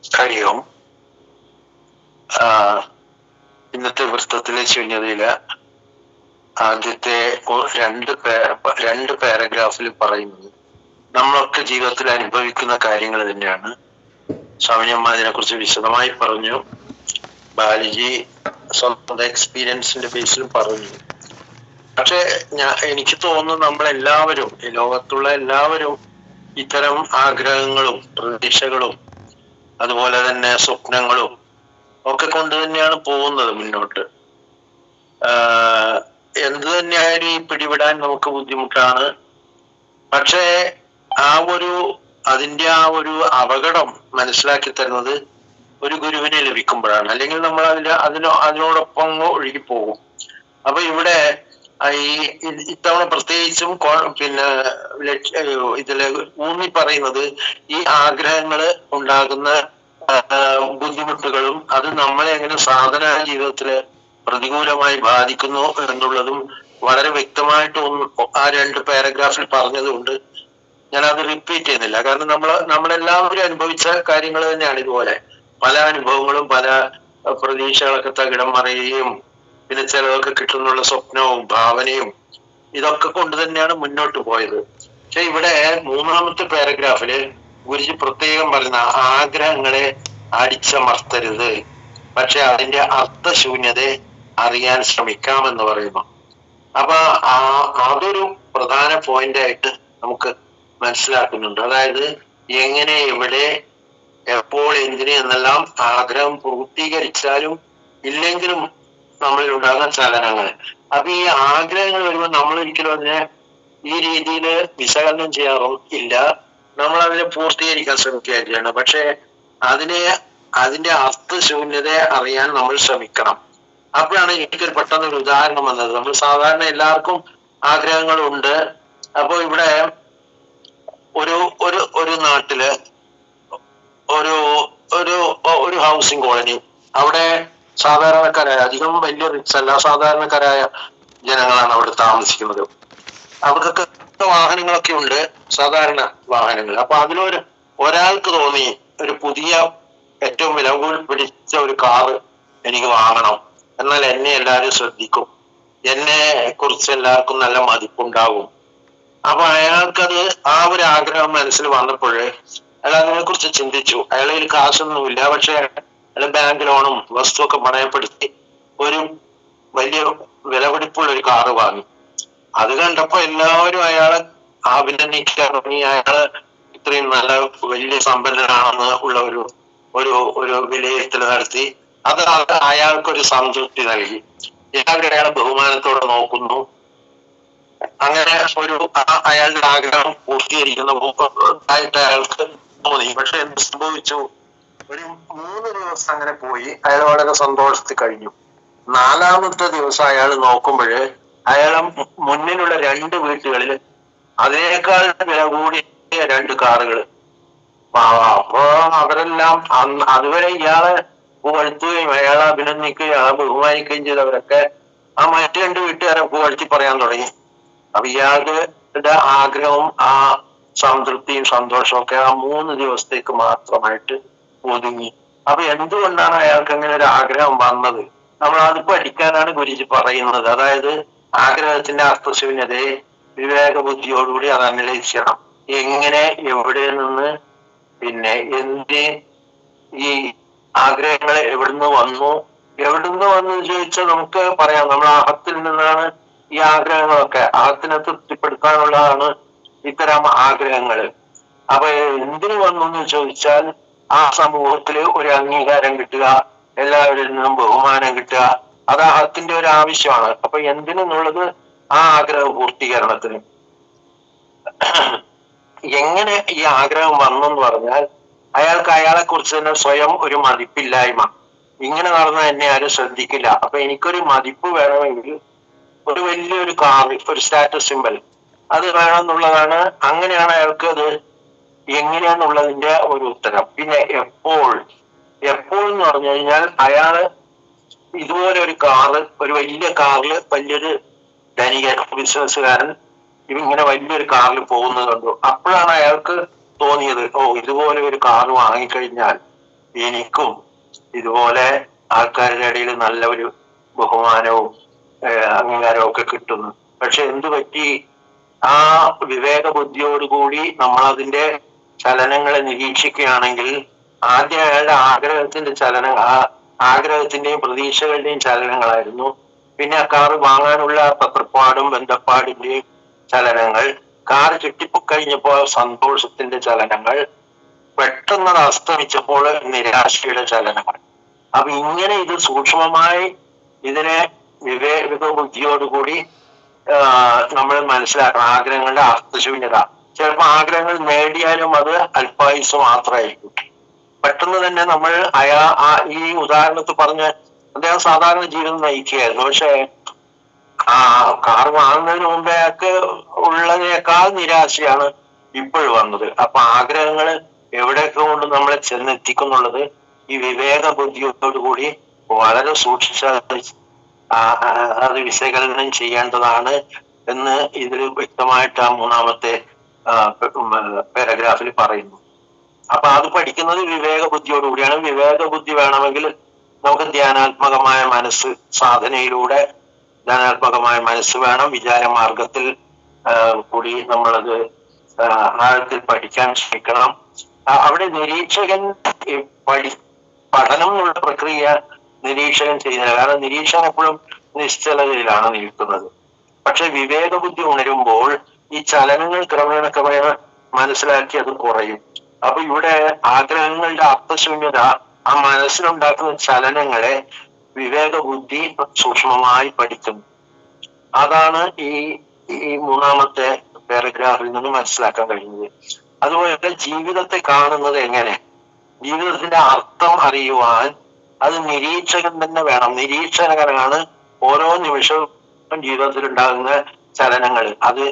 ഹരി ഓം. ഇന്നത്തെ വൃത്തത്തിലെ ശൂന്യതയില് ആദ്യത്തെ രണ്ട് പാരഗ്രാഫിൽ പറയുന്നത് നമ്മളൊക്കെ ജീവിതത്തിൽ അനുഭവിക്കുന്ന കാര്യങ്ങൾ തന്നെയാണ്. സ്വാമിയമ്മ അതിനെ കുറിച്ച് വിശദമായി പറഞ്ഞു. ബാലിജി സ്വന്തം എക്സ്പീരിയൻസിന്റെ ബേസിൽ പറഞ്ഞു. പക്ഷെ എനിക്ക് തോന്നുന്നു നമ്മളെല്ലാവരും, ഈ ലോകത്തുള്ള എല്ലാവരും ഇത്തരം ആഗ്രഹങ്ങളും പ്രതീക്ഷകളും അതുപോലെ തന്നെ സ്വപ്നങ്ങളും ഒക്കെ കൊണ്ട് തന്നെയാണ് പോകുന്നത് മുന്നോട്ട്. എന്ത് തന്നെയായാലും ഈ പിടിവിടാൻ നമുക്ക് ബുദ്ധിമുട്ടാണ്. പക്ഷേ അതിന്റെ ആ ഒരു അപകടം മനസ്സിലാക്കി തരുന്നത് ഒരു ഗുരുവിനെ ലഭിക്കുമ്പോഴാണ്. അല്ലെങ്കിൽ നമ്മൾ അതിനോടൊപ്പം ഒഴുകി പോകും. അപ്പൊ ഇവിടെ ഇത്തവണ പ്രത്യേകിച്ചും ഇതില് ഊന്നി പറയുന്നത് ഈ ആഗ്രഹങ്ങള് ഉണ്ടാകുന്ന ബുദ്ധിമുട്ടുകളും അത് നമ്മളെ എങ്ങനെ സാധന ജീവിതത്തില് പ്രതികൂലമായി ബാധിക്കുന്നു എന്നുള്ളതും വളരെ വ്യക്തമായിട്ട് ആ രണ്ട് പാരഗ്രാഫിൽ പറഞ്ഞതുകൊണ്ട് ഞാനത് റിപ്പീറ്റ് ചെയ്യുന്നില്ല. കാരണം നമ്മളെല്ലാവരും അനുഭവിച്ച കാര്യങ്ങൾ തന്നെയാണ്. ഇതുപോലെ പല അനുഭവങ്ങളും പല പ്രതീക്ഷകളൊക്കെ തകിടം മറിയുകയും പിന്നെ ചിലതൊക്കെ കിട്ടുന്നുള്ള സ്വപ്നവും ഭാവനയും ഇതൊക്കെ കൊണ്ട് തന്നെയാണ് മുന്നോട്ട് പോയത്. പക്ഷെ ഇവിടെ മൂന്നാമത്തെ പാരഗ്രാഫില് ഗുരുജി പ്രത്യേകം പറയുന്ന ആഗ്രഹങ്ങളെ അടിച്ചമർത്തരുത്, പക്ഷെ അതിന്റെ അർത്ഥശൂന്യതയെ അറിയാൻ ശ്രമിക്കാമെന്ന് പറയുന്നു. അപ്പൊ അതൊരു പ്രധാന പോയിന്റ് ആയിട്ട് നമുക്ക് മനസ്സിലാക്കുന്നുണ്ട്. അതായത് എങ്ങനെ, എവിടെ, എപ്പോൾ, എന്തിന് എന്നെല്ലാം ആഗ്രഹം പൂർത്തീകരിച്ചാലും ഇല്ലെങ്കിലും നമ്മളിൽ ഉണ്ടാകുന്ന ചലനങ്ങൾ. അപ്പൊ ഈ ആഗ്രഹങ്ങൾ വരുമ്പോൾ നമ്മൾ ഒരിക്കലും അതിനെ ഈ രീതിയിൽ വിശകലനം ചെയ്യാറും ഇല്ല. നമ്മൾ അതിനെ പൂർത്തീകരിക്കാൻ ശ്രമിക്കുകയാണ്. പക്ഷെ അതിന്റെ അർത്ഥശൂന്യതയെ അറിയാൻ നമ്മൾ ശ്രമിക്കണം. അപ്പോഴാണ് എനിക്കൊരു പെട്ടെന്നൊരു ഉദാഹരണം വന്നത്. നമ്മൾ സാധാരണ എല്ലാവർക്കും ആഗ്രഹങ്ങളുണ്ട്. അപ്പൊ ഇവിടെ ഒരു നാട്ടില് ഒരു ഹൗസിംഗ് കോളനി, അവിടെ സാധാരണക്കാരായ, അധികം വലിയ റിച്ച് അല്ല, സാധാരണക്കാരായ ജനങ്ങളാണ് അവിടെ താമസിക്കുന്നത്. അവർക്കൊക്കെ വാഹനങ്ങളൊക്കെ ഉണ്ട്, സാധാരണ വാഹനങ്ങൾ. അപ്പൊ ഒരാൾക്ക് തോന്നി ഒരു പുതിയ ഏറ്റവും വില പിടിച്ച ഒരു കാറ് എനിക്ക് വാങ്ങണം, എന്നാൽ എന്നെ എല്ലാവരും ശ്രദ്ധിക്കും, എന്നെ കുറിച്ച് എല്ലാവർക്കും നല്ല മതിപ്പുണ്ടാകും. അപ്പൊ അയാൾക്കത് ആ ഒരു ആഗ്രഹം മനസ്സിൽ വന്നപ്പോൾ അയാൾ അതിനെ കുറിച്ച് ചിന്തിച്ചു. അയാളിൽ കാശൊന്നുമില്ല, പക്ഷെ അയാൾ ബാങ്ക് ലോണും വസ്തുവൊക്കെ പണയപ്പെടുത്തി ഒരു വലിയ വിലപിടിപ്പുള്ള ഒരു കാറ് വാങ്ങി. അത് കണ്ടപ്പോ എല്ലാവരും അയാളെ അഭിനന്ദിക്കാറുണ്ട്. അയാള് ഇത്രയും നല്ല വലിയ സമ്പന്നനാണെന്ന് ഉള്ള ഒരു വിലയിരുത്തൽ നടത്തി. അത് അയാൾക്കൊരു സംതൃപ്തി നൽകി. എല്ലാവരും അയാളെ ബഹുമാനത്തോടെ നോക്കുന്നു. അങ്ങനെ അയാളുടെ ആഗ്രഹം പൂർത്തീകരിക്കുന്ന ആയിട്ട് അയാൾക്ക് തോന്നി. പക്ഷെ എന്ത് സംഭവിച്ചു? ഒരു 3 ദിവസം അങ്ങനെ പോയി. അയാൾ വളരെ സന്തോഷത്തിൽ കഴിഞ്ഞു. 4-ാമത്തെ ദിവസം അയാൾ നോക്കുമ്പോഴ് അയാളെ മുന്നിലുള്ള 2 വീട്ടുകളിൽ അതിനേക്കാൾ വില കൂടിയ 2 കാറുകൾ. അപ്പൊ അവരെല്ലാം അതുവരെ ഇയാളെ പുകഴ്ത്തുകയും അയാളെ അഭിനന്ദിക്കുകയും അയാളെ ബഹുമാനിക്കുകയും ചെയ്തവരൊക്കെ ആ മറ്റു 2 വീട്ടുകാരെ പുകഴ്ത്തി പറയാൻ തുടങ്ങി. അപ്പൊ ഇയാളുടെ ആഗ്രഹവും ആ സംതൃപ്തിയും സന്തോഷവും ഒക്കെ ആ 3 ദിവസത്തേക്ക് മാത്രമായിട്ട് ഒതുങ്ങി. അപ്പൊ എന്തുകൊണ്ടാണ് അയാൾക്ക് അങ്ങനെ ഒരു ആഗ്രഹം വന്നത്? നമ്മൾ അത് പഠിക്കാനാണ് ഗുരുജി പറയുന്നത്. അതായത് ആഗ്രഹത്തിന്റെ അർത്ഥശൂന്യതയെ വിവേകബുദ്ധിയോടുകൂടി അത് അനലൈസ് ചെയ്യണം. എങ്ങനെ, എവിടെ നിന്ന്, പിന്നെ ഈ ആഗ്രഹങ്ങൾ എവിടുന്ന് വന്നു എന്ന് ചോദിച്ചാൽ നമുക്ക് പറയാം, നമ്മൾ അഹത്തിൽ നിന്നാണ് ഈ ആഗ്രഹങ്ങളൊക്കെ. അഹത്തിനെ തൃപ്തിപ്പെടുത്താനുള്ളതാണ് ഇത്തരം ആഗ്രഹങ്ങൾ. അപ്പൊ എന്തിനു വന്നു എന്ന് ചോദിച്ചാൽ ആ സമൂഹത്തില് ഒരു അംഗീകാരം കിട്ടുക, എല്ലാവരിൽ നിന്നും ബഹുമാനം കിട്ടുക, അത് അഹത്തിന്റെ ഒരു ആവശ്യമാണ്. അപ്പൊ എന്തിനെന്നുള്ളത് ആ ആഗ്രഹ പൂർത്തീകരണത്തിന്. എങ്ങനെ ഈ ആഗ്രഹം വന്നെന്ന് പറഞ്ഞാൽ അയാൾക്ക് അയാളെ കുറിച്ച് തന്നെ സ്വയം ഒരു മതിപ്പില്ലായ്മ. ഇങ്ങനെ നടന്നാൽ എന്നെ ആരും ശ്രദ്ധിക്കില്ല, അപ്പൊ എനിക്കൊരു മതിപ്പ് വേണമെങ്കിൽ ഒരു വലിയൊരു കാർ, ഒരു സ്റ്റാറ്റസ് സിമ്പൽ അത് വേണമെന്നുള്ളതാണ്. അങ്ങനെയാണ് അയാൾക്ക് അത് എങ്ങനെയാന്നുള്ളതിന്റെ ഒരു ഉത്തരം. പിന്നെ എപ്പോൾ എന്ന് പറഞ്ഞു കഴിഞ്ഞാൽ അയാള് ഇതുപോലെ ഒരു കാറ്, ഒരു വലിയ കാറിൽ വലിയൊരു ധനിക ബിസിനസ്സുകാരൻ ഇങ്ങനെ വലിയൊരു കാറിൽ പോകുന്നത് കണ്ടു. അപ്പോഴാണ് അയാൾക്ക് തോന്നിയത്, ഓ ഇതുപോലെ ഒരു കാറ് വാങ്ങിക്കഴിഞ്ഞാൽ എനിക്കും ഇതുപോലെ ആൾക്കാരുടെ ഇടയിൽ നല്ല ഒരു ബഹുമാനവും അംഗീകാരവും ഒക്കെ കിട്ടുന്നു. പക്ഷെ എന്തു പറ്റി, ആ വിവേക ബുദ്ധിയോടുകൂടി നമ്മൾ അതിന്റെ ചലനങ്ങളെ നിരീക്ഷിക്കുകയാണെങ്കിൽ ആദ്യം അയാളുടെ ആഗ്രഹത്തിന്റെ ആ ആഗ്രഹത്തിന്റെയും പ്രതീക്ഷകളുടെയും ചലനങ്ങളായിരുന്നു. പിന്നെ ആ കാറ് വാങ്ങാനുള്ള തത്രപ്പാടും ബന്ധപ്പാടിന്റെയും ചലനങ്ങൾ, കാറ് കിട്ടിക്കഴിഞ്ഞപ്പോൾ സന്തോഷത്തിന്റെ ചലനങ്ങൾ, പെട്ടെന്ന് അത് അസ്തമിച്ചപ്പോൾ നിരാശയുടെ ചലനങ്ങൾ. അപ്പൊ ഇങ്ങനെ ഇത് സൂക്ഷ്മമായി ഇതിനെ വിവേക ബുദ്ധിയോടുകൂടി നമ്മൾ മനസ്സിലാക്കണം. ആഗ്രഹങ്ങളുടെ അർത്ഥശൂന്യത. ചിലപ്പോൾ ആഗ്രഹങ്ങൾ നേടിയാലും അത് അല്പായുസ് മാത്രമായിരിക്കും. പെട്ടെന്ന് തന്നെ നമ്മൾ ഈ ഉദാഹരണത്തിൽ പറഞ്ഞ് അദ്ദേഹം സാധാരണ ജീവിതം നയിക്കുകയായിരുന്നു. പക്ഷെ കാർ വാങ്ങുന്നതിന് മുമ്പേ അയാൾക്ക് ഉള്ളതിനേക്കാൾ നിരാശയാണ് ഇപ്പോഴും വന്നത്. അപ്പൊ ആഗ്രഹങ്ങൾ എവിടെയൊക്കെ കൊണ്ട് നമ്മളെ ചെന്നെത്തിക്കുന്നുള്ളത് ഈ വിവേക ബുദ്ധിയോടുകൂടി വളരെ സൂക്ഷിച്ച് അത് വിശകലനം ചെയ്യേണ്ടതാണ് എന്ന് ഇതിൽ വ്യക്തമായിട്ട് ആ മൂന്നാമത്തെ പാരഗ്രാഫിൽ പറയുന്നു. അപ്പൊ അത് പഠിക്കുന്നത് വിവേക ബുദ്ധിയോടുകൂടിയാണ്. വിവേക ബുദ്ധി വേണമെങ്കിൽ നമുക്ക് ധ്യാനാത്മകമായ മനസ്സ് സാധനയിലൂടെ ധ്യാനാത്മകമായ മനസ്സ് വേണം. വിചാരമാർഗത്തിൽ കൂടി നമ്മളത് ആഴത്തിൽ പഠിക്കാൻ ശ്രമിക്കണം. അവിടെ നിരീക്ഷകൻ പഠനം എന്നുള്ള പ്രക്രിയ നിരീക്ഷകൻ ചെയ്യുന്നില്ല. കാരണം നിരീക്ഷകൻ എപ്പോഴും നിശ്ചലതയിലാണ് നിൽക്കുന്നത്. പക്ഷെ വിവേക ബുദ്ധി ഉണരുമ്പോൾ ഈ ചലനങ്ങൾ ക്രമേണ മനസ്സിലാക്കി അത് കുറയും. അപ്പൊ ഇവിടെ ആഗ്രഹങ്ങളുടെ അർത്ഥശൂന്യത, ആ മനസ്സിലുണ്ടാക്കുന്ന ചലനങ്ങളെ വിവേക ബുദ്ധി സൂക്ഷ്മമായി പഠിക്കുന്നു. അതാണ് ഈ മൂന്നാമത്തെ പാരഗ്രാഫിൽ നിന്ന് മനസ്സിലാക്കാൻ കഴിയുന്നത്. അതുപോലെ ജീവിതത്തെ കാണുന്നത് എങ്ങനെ, ജീവിതത്തിന്റെ അർത്ഥം അറിയുവാൻ അത് നിരീക്ഷകൻ തന്നെ വേണം. നിരീക്ഷകനാണ് ഓരോ നിമിഷവും ജീവിതത്തിൽ ഉണ്ടാകുന്ന ചലനങ്ങൾ. അത്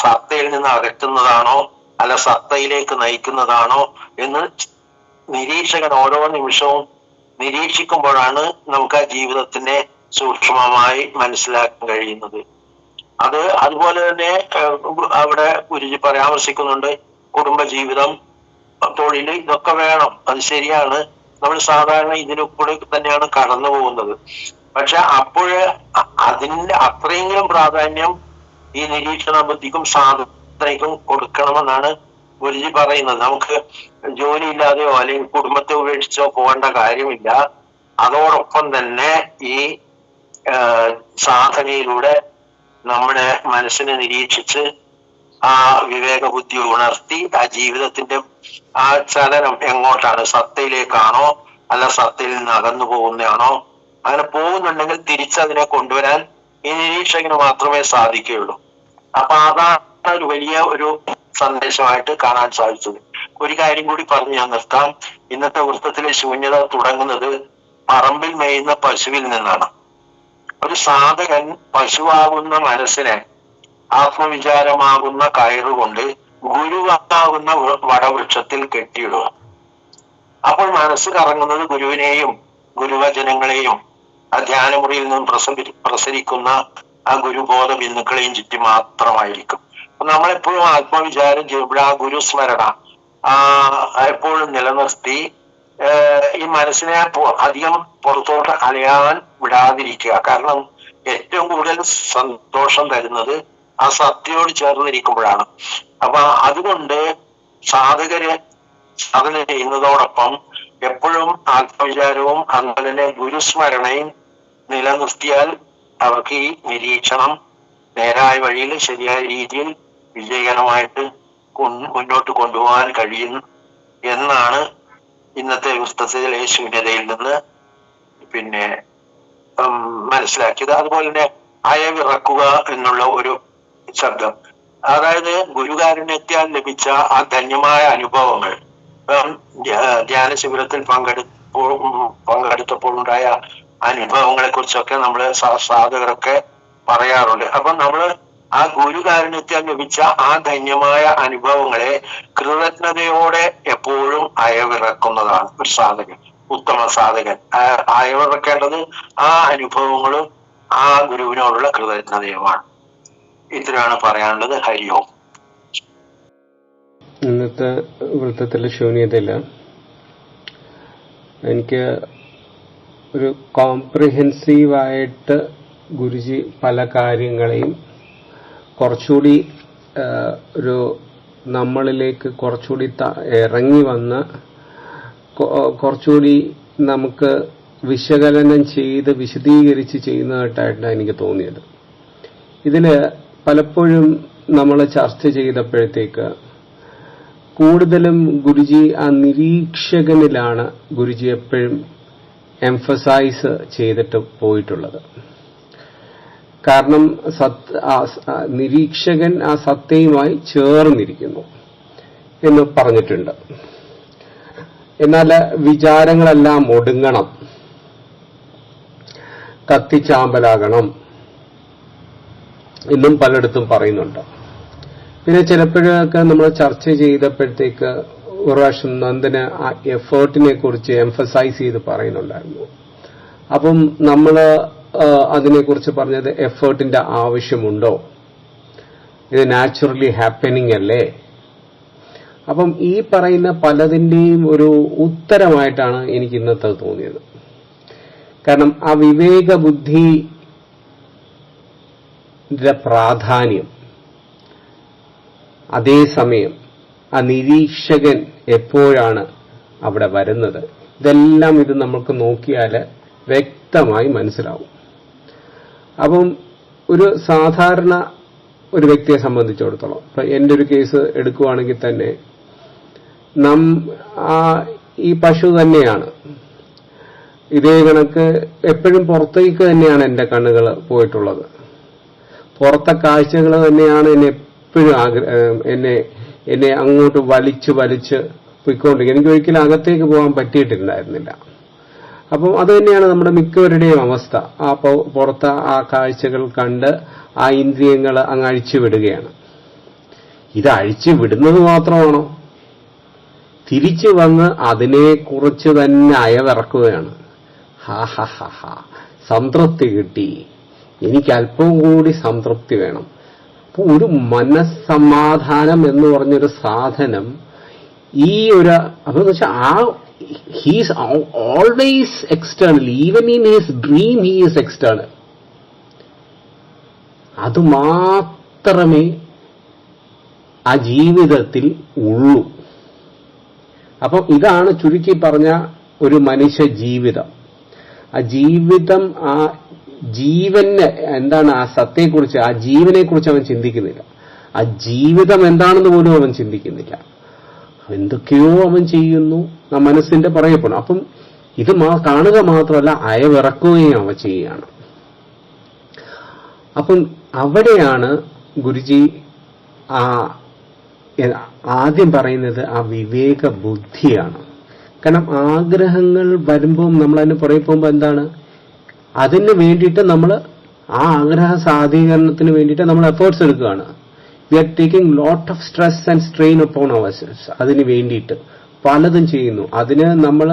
സത്തയിൽ നിന്ന് അകറ്റുന്നതാണോ അല്ല സത്തയിലേക്ക് നയിക്കുന്നതാണോ എന്ന് നിരീക്ഷകൻ ഓരോ നിമിഷവും നിരീക്ഷിക്കുമ്പോഴാണ് നമുക്ക് ആ ജീവിതത്തിനെ സൂക്ഷ്മമായി മനസ്സിലാക്കാൻ കഴിയുന്നത്. അതുപോലെ തന്നെ അവിടെ ഗുരുജി പരാമർശിക്കുന്നുണ്ട്, കുടുംബജീവിതം, തൊഴിൽ, ഇതൊക്കെ വേണം. അത് ശരിയാണ്. നമ്മൾ സാധാരണ ഇതിലൂടെ തന്നെയാണ് കടന്നു പോകുന്നത്. പക്ഷെ അപ്പോഴ് അതിന്റെ അത്രയെങ്കിലും പ്രാധാന്യം ഈ നിരീക്ഷണ ബുദ്ധിക്കും സാധനയ്ക്കും കൊടുക്കണമെന്നാണ് ഗുരുജി പറയുന്നത്. നമുക്ക് ജോലിയില്ലാതെയോ അല്ലെങ്കിൽ കുടുംബത്തെ ഉപേക്ഷിച്ചോ പോകേണ്ട കാര്യമില്ല. അതോടൊപ്പം തന്നെ ഈ സാധനയിലൂടെ നമ്മുടെ മനസ്സിനെ നിരീക്ഷിച്ച് ആ വിവേക ബുദ്ധി ഉണർത്തി ആ ജീവിതത്തിന്റെ ആ ചലനം എങ്ങോട്ടാണ്, സത്തയിലേക്കാണോ അല്ല സത്തയിൽ നിന്ന് അകന്നു പോകുന്നതാണോ, അങ്ങനെ പോകുന്നുണ്ടെങ്കിൽ തിരിച്ചതിനെ കൊണ്ടുവരാൻ ഈ നിരീക്ഷകന് മാത്രമേ സാധിക്കുകയുള്ളൂ. അപ്പൊ അതാണ് ഒരു വലിയ ഒരു സന്ദേശമായിട്ട് കാണാൻ സാധിച്ചത്. ഒരു കാര്യം കൂടി പറഞ്ഞു ഞാൻ നിർത്താം. ഇന്നത്തെ വൃത്തത്തിലെ ശൂന്യത തുടങ്ങുന്നത് പറമ്പിൽ മേയുന്ന പശുവിൽ നിന്നാണ്. ഒരു സാധകൻ പശുവാകുന്ന മനസ്സിനെ ആത്മവിചാരമാകുന്ന കയറുകൊണ്ട് ഗുരുവാകുന്ന വടവൃക്ഷത്തിൽ കെട്ടിയിടുക. അപ്പോൾ മനസ്സ് കറങ്ങുന്നത് ഗുരുവിനെയും ഗുരുവചനങ്ങളെയും ആ ധ്യാനമുറിയിൽ നിന്നും പ്രസരിക്കുന്ന ആ ഗുരുബോധ ബിന്ദുക്കളെയും ചുറ്റി മാത്രമായിരിക്കും. നമ്മളെപ്പോഴും ആത്മവിചാരം ചെയ്യുമ്പോൾ ആ ഗുരുസ്മരണ എപ്പോഴും നിലനിർത്തി ഈ മനസ്സിനെ അധികം പുറത്തോട്ട് അലയാൻ വിടാതിരിക്കുക. കാരണം ഏറ്റവും കൂടുതൽ സന്തോഷം തരുന്നത് ആ സത്യയോട് ചേർന്നിരിക്കുമ്പോഴാണ്. അപ്പൊ അതുകൊണ്ട് സാധകര് സാധന ചെയ്യുന്നതോടൊപ്പം എപ്പോഴും ആത്മവിചാരവും അതുപോലെ തന്നെ ഗുരുസ്മരണയും നിലനിർത്തിയാൽ അവർക്ക് ഈ നിരീക്ഷണം നേരായ വഴിയിൽ ശരിയായ രീതിയിൽ വിജയകരമായിട്ട് മുന്നോട്ട് കൊണ്ടുപോകാൻ കഴിയും എന്നാണ് ഇന്നത്തെ പുസ്തകത്തിലെ ശൂന്യതയിൽ നിന്ന് മനസ്സിലാക്കിയത്. അതുപോലെ തന്നെ അയവിറക്കുക എന്നുള്ള ഒരു ശബ്ദം, അതായത് ഗുരുകാരുണ്യത്താൽ ലഭിച്ച ആ ധന്യമായ അനുഭവങ്ങൾ, ധ്യാന ശിബിരത്തിൽ പങ്കെടുത്തപ്പോൾ ഉണ്ടായ അനുഭവങ്ങളെ കുറിച്ചൊക്കെ നമ്മൾ സാധകരൊക്കെ പറയാറുണ്ട്. അപ്പൊ നമ്മൾ ആ ഗുരുകാരുണ്യത്താൽ ലഭിച്ച ആ ധന്യമായ അനുഭവങ്ങളെ കൃതജ്ഞതയോടെ എപ്പോഴും അയവിറക്കുന്നതാണ് ഒരു സാധകൻ. ഉത്തമ സാധകൻ അയവിറക്കേണ്ടത് ആ അനുഭവങ്ങളും ആ ഗുരുവിനോടുള്ള കൃതജ്ഞതയുമാണ്. ഇത്രയാണ് പറയാനുള്ളത്. ഹരി ഓം. ഇന്നത്തെ വൃത്തത്തിലെ ശൂന്യതയില് എനിക്ക് ഒരു കോംപ്രിഹെൻസീവായിട്ട് ഗുരുജി പല കാര്യങ്ങളെയും കുറച്ചുകൂടി ഒരു നമ്മളിലേക്ക് കുറച്ചുകൂടി ഇറങ്ങി വന്ന് കുറച്ചുകൂടി നമുക്ക് വിശകലനം ചെയ്ത് വിശദീകരിച്ച് ചെയ്യുന്നതായിട്ടാണ് എനിക്ക് തോന്നിയത്. ഇതില് പലപ്പോഴും നമ്മൾ ചർച്ച ചെയ്തപ്പോഴത്തേക്ക് കൂടുതലും ഗുരുജി ആ നിരീക്ഷകനിലാണ് ഗുരുജി എപ്പോഴും എംഫസൈസ് ചെയ്തിട്ട് പോയിട്ടുള്ളത്. കാരണം നിരീക്ഷകൻ ആ സത്തയുമായി ചേർന്നിരിക്കുന്നു എന്ന് പറഞ്ഞിട്ടുണ്ട്. എന്നാൽ വിചാരങ്ങളെല്ലാം ഒടുങ്ങണം, കത്തിച്ചാമ്പലാകണം എന്നും പലയിടത്തും പറയുന്നുണ്ട്. പിന്നെ ചിലപ്പോഴൊക്കെ നമ്മൾ ചർച്ച ചെയ്തപ്പോഴത്തേക്ക് ഒരു പ്രാവശ്യം നന്ദന് ആ എഫേർട്ടിനെ കുറിച്ച് എംഫസൈസ് ചെയ്ത് പറയുന്നുണ്ടായിരുന്നു. അപ്പം നമ്മൾ അതിനെക്കുറിച്ച് പറഞ്ഞത് എഫേർട്ടിന്റെ ആവശ്യമുണ്ടോ, ഇത് നാച്ചുറലി ഹാപ്പനിങ് അല്ലേ? അപ്പം ഈ പറയുന്ന പലതിന്റെയും ഒരു ഉത്തരമായിട്ടാണ് എനിക്ക് ഇന്നത്തെ തോന്നിയത്. കാരണം ആ വിവേക ബുദ്ധിയുടെ പ്രാധാന്യം, അതേസമയം ആ നിരീക്ഷകൻ എപ്പോഴാണ് അവിടെ വരുന്നത്, ഇതെല്ലാം ഇത് നമുക്ക് നോക്കിയാൽ വ്യക്തമായി മനസ്സിലാവും. അപ്പം ഒരു സാധാരണ ഒരു വ്യക്തിയെ സംബന്ധിച്ചിടത്തോളം, ഇപ്പൊ എന്റെ ഒരു കേസ് എടുക്കുവാണെങ്കിൽ തന്നെ ഈ പശു തന്നെയാണ്, ഇതേ കണക്ക് എപ്പോഴും പുറത്തേക്ക് തന്നെയാണ് എന്റെ കണ്ണുകൾ പോയിട്ടുള്ളത്. പുറത്തെ കാഴ്ചകൾ തന്നെയാണ് എപ്പോഴും എന്നെ അങ്ങോട്ട് വലിച്ച് പോയിക്കൊണ്ടിരിക്കുക. എനിക്ക് ഒരിക്കലും അകത്തേക്ക് പോകാൻ പറ്റിയിട്ടുണ്ടായിരുന്നില്ല. അപ്പം അത് തന്നെയാണ് നമ്മുടെ മിക്കവരുടെയും അവസ്ഥ. ആ പുറത്ത് ആ കാഴ്ചകൾ കണ്ട് ആ ഇന്ദ്രിയങ്ങൾ അങ്ങ് അഴിച്ചു വിടുകയാണ്. ഇത് അഴിച്ചു വിടുന്നത് മാത്രമാണോ? തിരിച്ചു വന്ന് അതിനെക്കുറിച്ച് തന്നെ അയവിറക്കുകയാണ്. സംതൃപ്തി കിട്ടി, എനിക്ക് അല്പം കൂടി സംതൃപ്തി വേണം. അപ്പൊ ഒരു മനസ്സമാധാനം എന്ന് പറഞ്ഞൊരു സാധനം ഈ ഒരു അപ്പൊ വെച്ചാൽ he is always external, even in his dream he is external. അത് മാത്രമേ ആ ജീവിതത്തിൽ ഉള്ളൂ. അപ്പം ഇതാണ് ചുരുക്കി പറഞ്ഞ ഒരു മനുഷ്യ ജീവിതം. ആ ജീവിതം, ആ ജീവന് എന്താണ്, ആ സത്തയെക്കുറിച്ച്, ആ ജീവനെക്കുറിച്ച് അവൻ ചിന്തിക്കുന്നില്ല. ആ ജീവിതം എന്താണെന്ന് പോലും അവൻ ചിന്തിക്കുന്നില്ല. എന്തൊക്കെയോ അവൻ ചെയ്യുന്നു, ആ മനസ്സിന്റെ പറയപ്പെടും. അപ്പം ഇത് കാണുക മാത്രമല്ല, അയവിറക്കുകയും അവ ചെയ്യുകയാണ്. അപ്പം അവിടെയാണ് ഗുരുജി ആദ്യം പറയുന്നത് ആ വിവേക ബുദ്ധിയാണ്. കാരണം ആഗ്രഹങ്ങൾ വരുമ്പോൾ നമ്മൾ അതിന് പുറകെ പോകുമ്പോൾ എന്താണ്, അതിന് വേണ്ടിയിട്ട് നമ്മൾ ആ ആഗ്രഹ സാധീകരണത്തിന് വേണ്ടിയിട്ട് നമ്മൾ എഫേർട്സ് എടുക്കുകയാണ്. We are taking lot of stress and strain upon ourselves. അതിന് വേണ്ടിയിട്ട് പലതും ചെയ്യുന്നു. അതിന് നമ്മൾ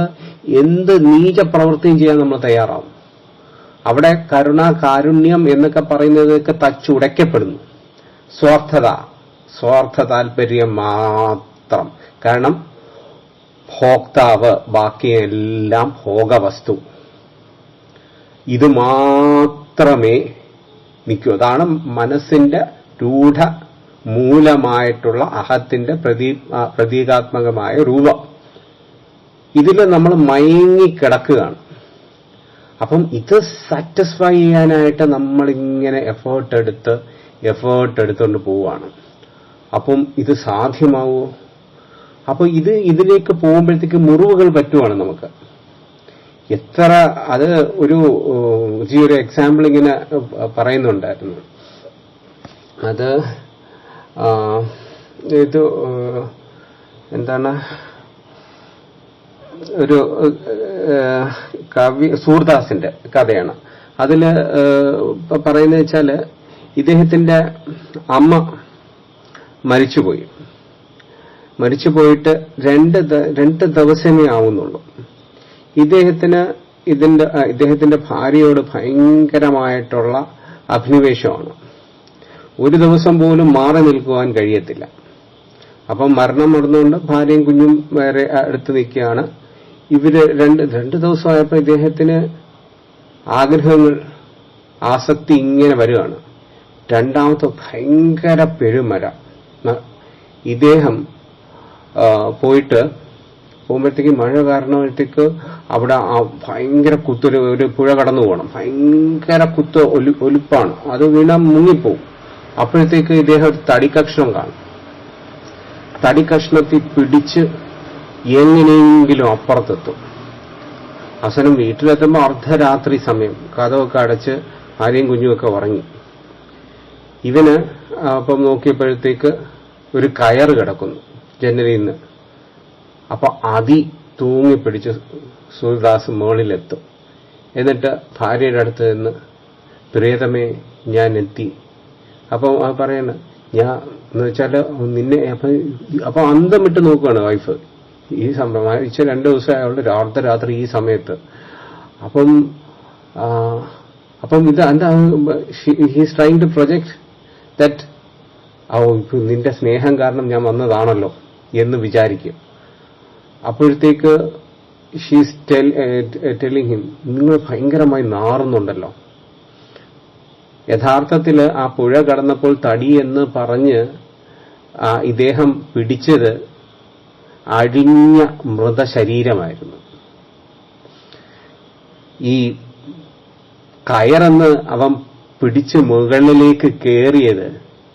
എന്ത് നീച പ്രവൃത്തിയും ചെയ്യാൻ നമ്മൾ തയ്യാറാവും. അവിടെ കരുണ, കാരുണ്യം എന്നൊക്കെ പറയുന്നതൊക്കെ തച്ചുടയ്ക്കപ്പെടുന്നു. സ്വാർത്ഥ താല്പര്യം മാത്രം. കാരണം ഭോക്താവ്, ബാക്കിയെല്ലാം ഭോഗവസ്തു. ഇത് മാത്രമേ നിൽക്കൂ. അതാണ് മനസ്സിന്റെ രൂഢ മൂലമായിട്ടുള്ള അഹത്തിന്റെ പ്രതീകാത്മകമായ രൂപം. ഇതിൽ നമ്മൾ മയങ്ങിക്കിടക്കുകയാണ്. അപ്പം ഇത് സാറ്റിസ്ഫൈ ചെയ്യാനായിട്ട് നമ്മളിങ്ങനെ എഫേർട്ട് എടുത്തുകൊണ്ട് പോവുകയാണ്. അപ്പം ഇത് സാധ്യമാവുമോ? അപ്പൊ ഇതിലേക്ക് പോകുമ്പോഴത്തേക്ക് മുറിവുകൾ പറ്റുവാണ് നമുക്ക്. എത്ര അത് ഒരു എക്സാമ്പിൾ ഇങ്ങനെ പറയുന്നുണ്ടായിരുന്നു. അത് ഇത് എന്താണ്, ഒരു സൂർദാസിന്റെ കഥയാണ്. അതില് പറയുന്നത് വെച്ചാല് ഇദ്ദേഹത്തിന്റെ അമ്മ മരിച്ചുപോയിട്ട് രണ്ട് ദിവസമേ ആവുന്നുള്ളൂ. ഇദ്ദേഹത്തിന്റെ ഭാര്യയോട് ഭയങ്കരമായിട്ടുള്ള അഭിനിവേശമാണ്. ഒരു ദിവസം പോലും മാറി നിൽക്കുവാൻ കഴിയത്തില്ല. അപ്പം മരണം നടന്നുകൊണ്ട് ഭാര്യയും കുഞ്ഞും വേറെ അടുത്ത് നിൽക്കുകയാണ്. ഇവര് രണ്ട് ദിവസമായപ്പോൾ ഇദ്ദേഹത്തിന് ആഗ്രഹങ്ങൾ, ആസക്തി ഇങ്ങനെ വരികയാണ്. രണ്ടാമത്തെ ഭയങ്കര പെരുമഴ. ഇദ്ദേഹം പോകുമ്പോഴത്തേക്ക് മഴ കാരണത്തേക്ക് അവിടെ ഭയങ്കര ഒരു പുഴ കടന്നു പോകണം. ഭയങ്കര ഒലിപ്പാണ്. അത് വീണാൽ മുങ്ങിപ്പോവും. അപ്പോഴത്തേക്ക് ഇദ്ദേഹം ഒരു തടിക്കഷ്ണം കാണും. തടിക്കഷ്ണത്തിൽ പിടിച്ച് എങ്ങനെയെങ്കിലും അപ്പുറത്തെത്തും. അവസാനം വീട്ടിലെത്തുമ്പോൾ അർദ്ധരാത്രി സമയം, കതവൊക്കെ അടച്ച് ഭാര്യയും കുഞ്ഞുമൊക്കെ ഉറങ്ങി. ഇവന് അപ്പം നോക്കിയപ്പോഴത്തേക്ക് ഒരു കയറ് കിടക്കുന്നു ജനലിൽ നിന്ന്. അപ്പൊ തൂങ്ങിപ്പിടിച്ച് സൂര്യദാസ് മുകളിലെത്തും. എന്നിട്ട് ഭാര്യയുടെ അടുത്ത് നിന്ന്, പ്രിയതമേ ഞാൻ എത്തി. അപ്പൊ പറയണ എന്ന് വെച്ചാല് നിന്നെ അപ്പൊ അന്തം വിട്ട് നോക്കുകയാണ് വൈഫ്. ഈ സംഭവം മരിച്ച 2 ദിവസം അയാളുടെ അർദ്ധരാത്രി ഈ സമയത്ത്. അപ്പം ഇത് എന്താ, he's trying to project that നിന്റെ സ്നേഹം കാരണം ഞാൻ വന്നതാണല്ലോ എന്ന് വിചാരിക്കും. അപ്പോഴത്തേക്ക് ഷീസ് ടെല്ലിങ് ഹിം, നിങ്ങൾ ഭയങ്കരമായി നാറുന്നുണ്ടല്ലോ. യഥാർത്ഥത്തിൽ ആ പുഴ കടന്നപ്പോൾ തടി എന്ന് പറഞ്ഞ് ഇദ്ദേഹം പിടിച്ചത് അഴിഞ്ഞ മൃതശരീരമായിരുന്നു. ഈ കയറെന്ന് അവൻ പിടിച്ച് മുകളിലേക്ക് കയറിയത്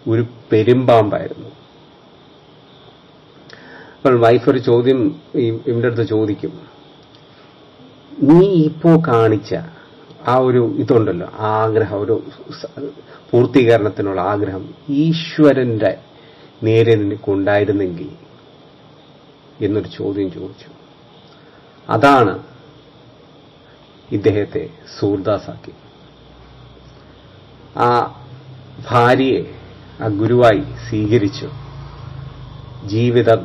ഒരു പെരുമ്പാമ്പായിരുന്നു. അപ്പോൾ വൈഫ് ഒരു ചോദ്യം ഇവന്റെ അടുത്ത് ചോദിക്കും, നീ ഇപ്പോ കാണിച്ച ആ ഒരു ഇതുണ്ടല്ലോ, ആഗ്രഹം, ഒരു പൂർത്തീകരണത്തിനുള്ള ആഗ്രഹം ഈശ്വരന്റെ നേരെ നിനക്കുണ്ടായിരുന്നെങ്കിൽ എന്നൊരു ചോദ്യം ചോദിച്ചു. അതാണ് ഇദ്ദേഹത്തെ സൂർദാസാക്കി. ആ ഭാര്യയെ ആ ഗുരുവായി സ്വീകരിച്ചു. ജീവിതം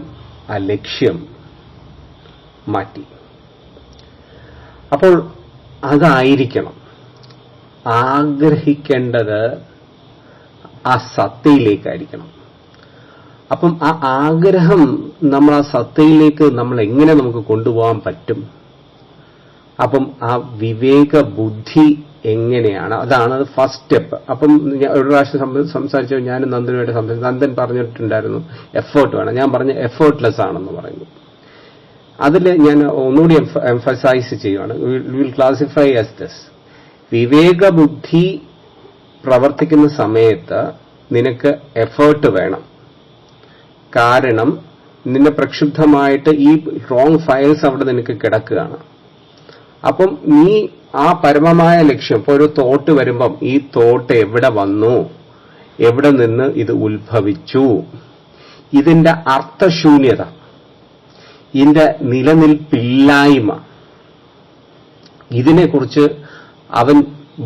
ആ ലക്ഷ്യം മാറ്റി. അപ്പോൾ അതായിരിക്കണം ആഗ്രഹിക്കേണ്ടത്, ആ സത്തയിലേക്കായിരിക്കണം. അപ്പം ആ ആഗ്രഹം നമ്മൾ ആ സത്തയിലേക്ക് നമ്മൾ എങ്ങനെ നമുക്ക് കൊണ്ടുപോകാൻ പറ്റും? അപ്പം ആ വിവേക ബുദ്ധി എങ്ങനെയാണ്? അതാണ് ഫസ്റ്റ് സ്റ്റെപ്പ്. അപ്പം ഒരു പ്രാവശ്യം സംസാരിച്ചു, ഞാനും നന്ദനുമായിട്ട് സംസാരിച്ചു. നന്ദൻ പറഞ്ഞിട്ടുണ്ടായിരുന്നു എഫേർട്ട് വേണം. ഞാൻ പറഞ്ഞ എഫേർട്ട്ലെസ് ആണെന്ന് പറയുന്നു. അതിൽ ഞാൻ ഒന്നുകൂടി എംഫസൈസ് ചെയ്യുകയാണ്. Will classify as this. വിവേക ബുദ്ധി പ്രവർത്തിക്കുന്ന സമയത്ത് നിനക്ക് എഫേർട്ട് വേണം. കാരണം നിന്നെ പ്രക്ഷുബ്ധമായിട്ട് ഈ റോങ് ഫയൽസ് അവിടെ നിനക്ക് കിടക്കുകയാണ്. അപ്പം നീ ആ പരമമായ ലക്ഷ്യം, ഇപ്പോൾ ഒരു തോട്ട് വരുമ്പം ഈ തോട്ട് എവിടെ വന്നു, എവിടെ നിന്ന് ഇത് ഉത്ഭവിച്ചു, ഇതിന്റെ അർത്ഥശൂന്യത, ഇതിന്റെ നിലനിൽപ്പില്ലായ്മ, ഇതിനെക്കുറിച്ച് അവൻ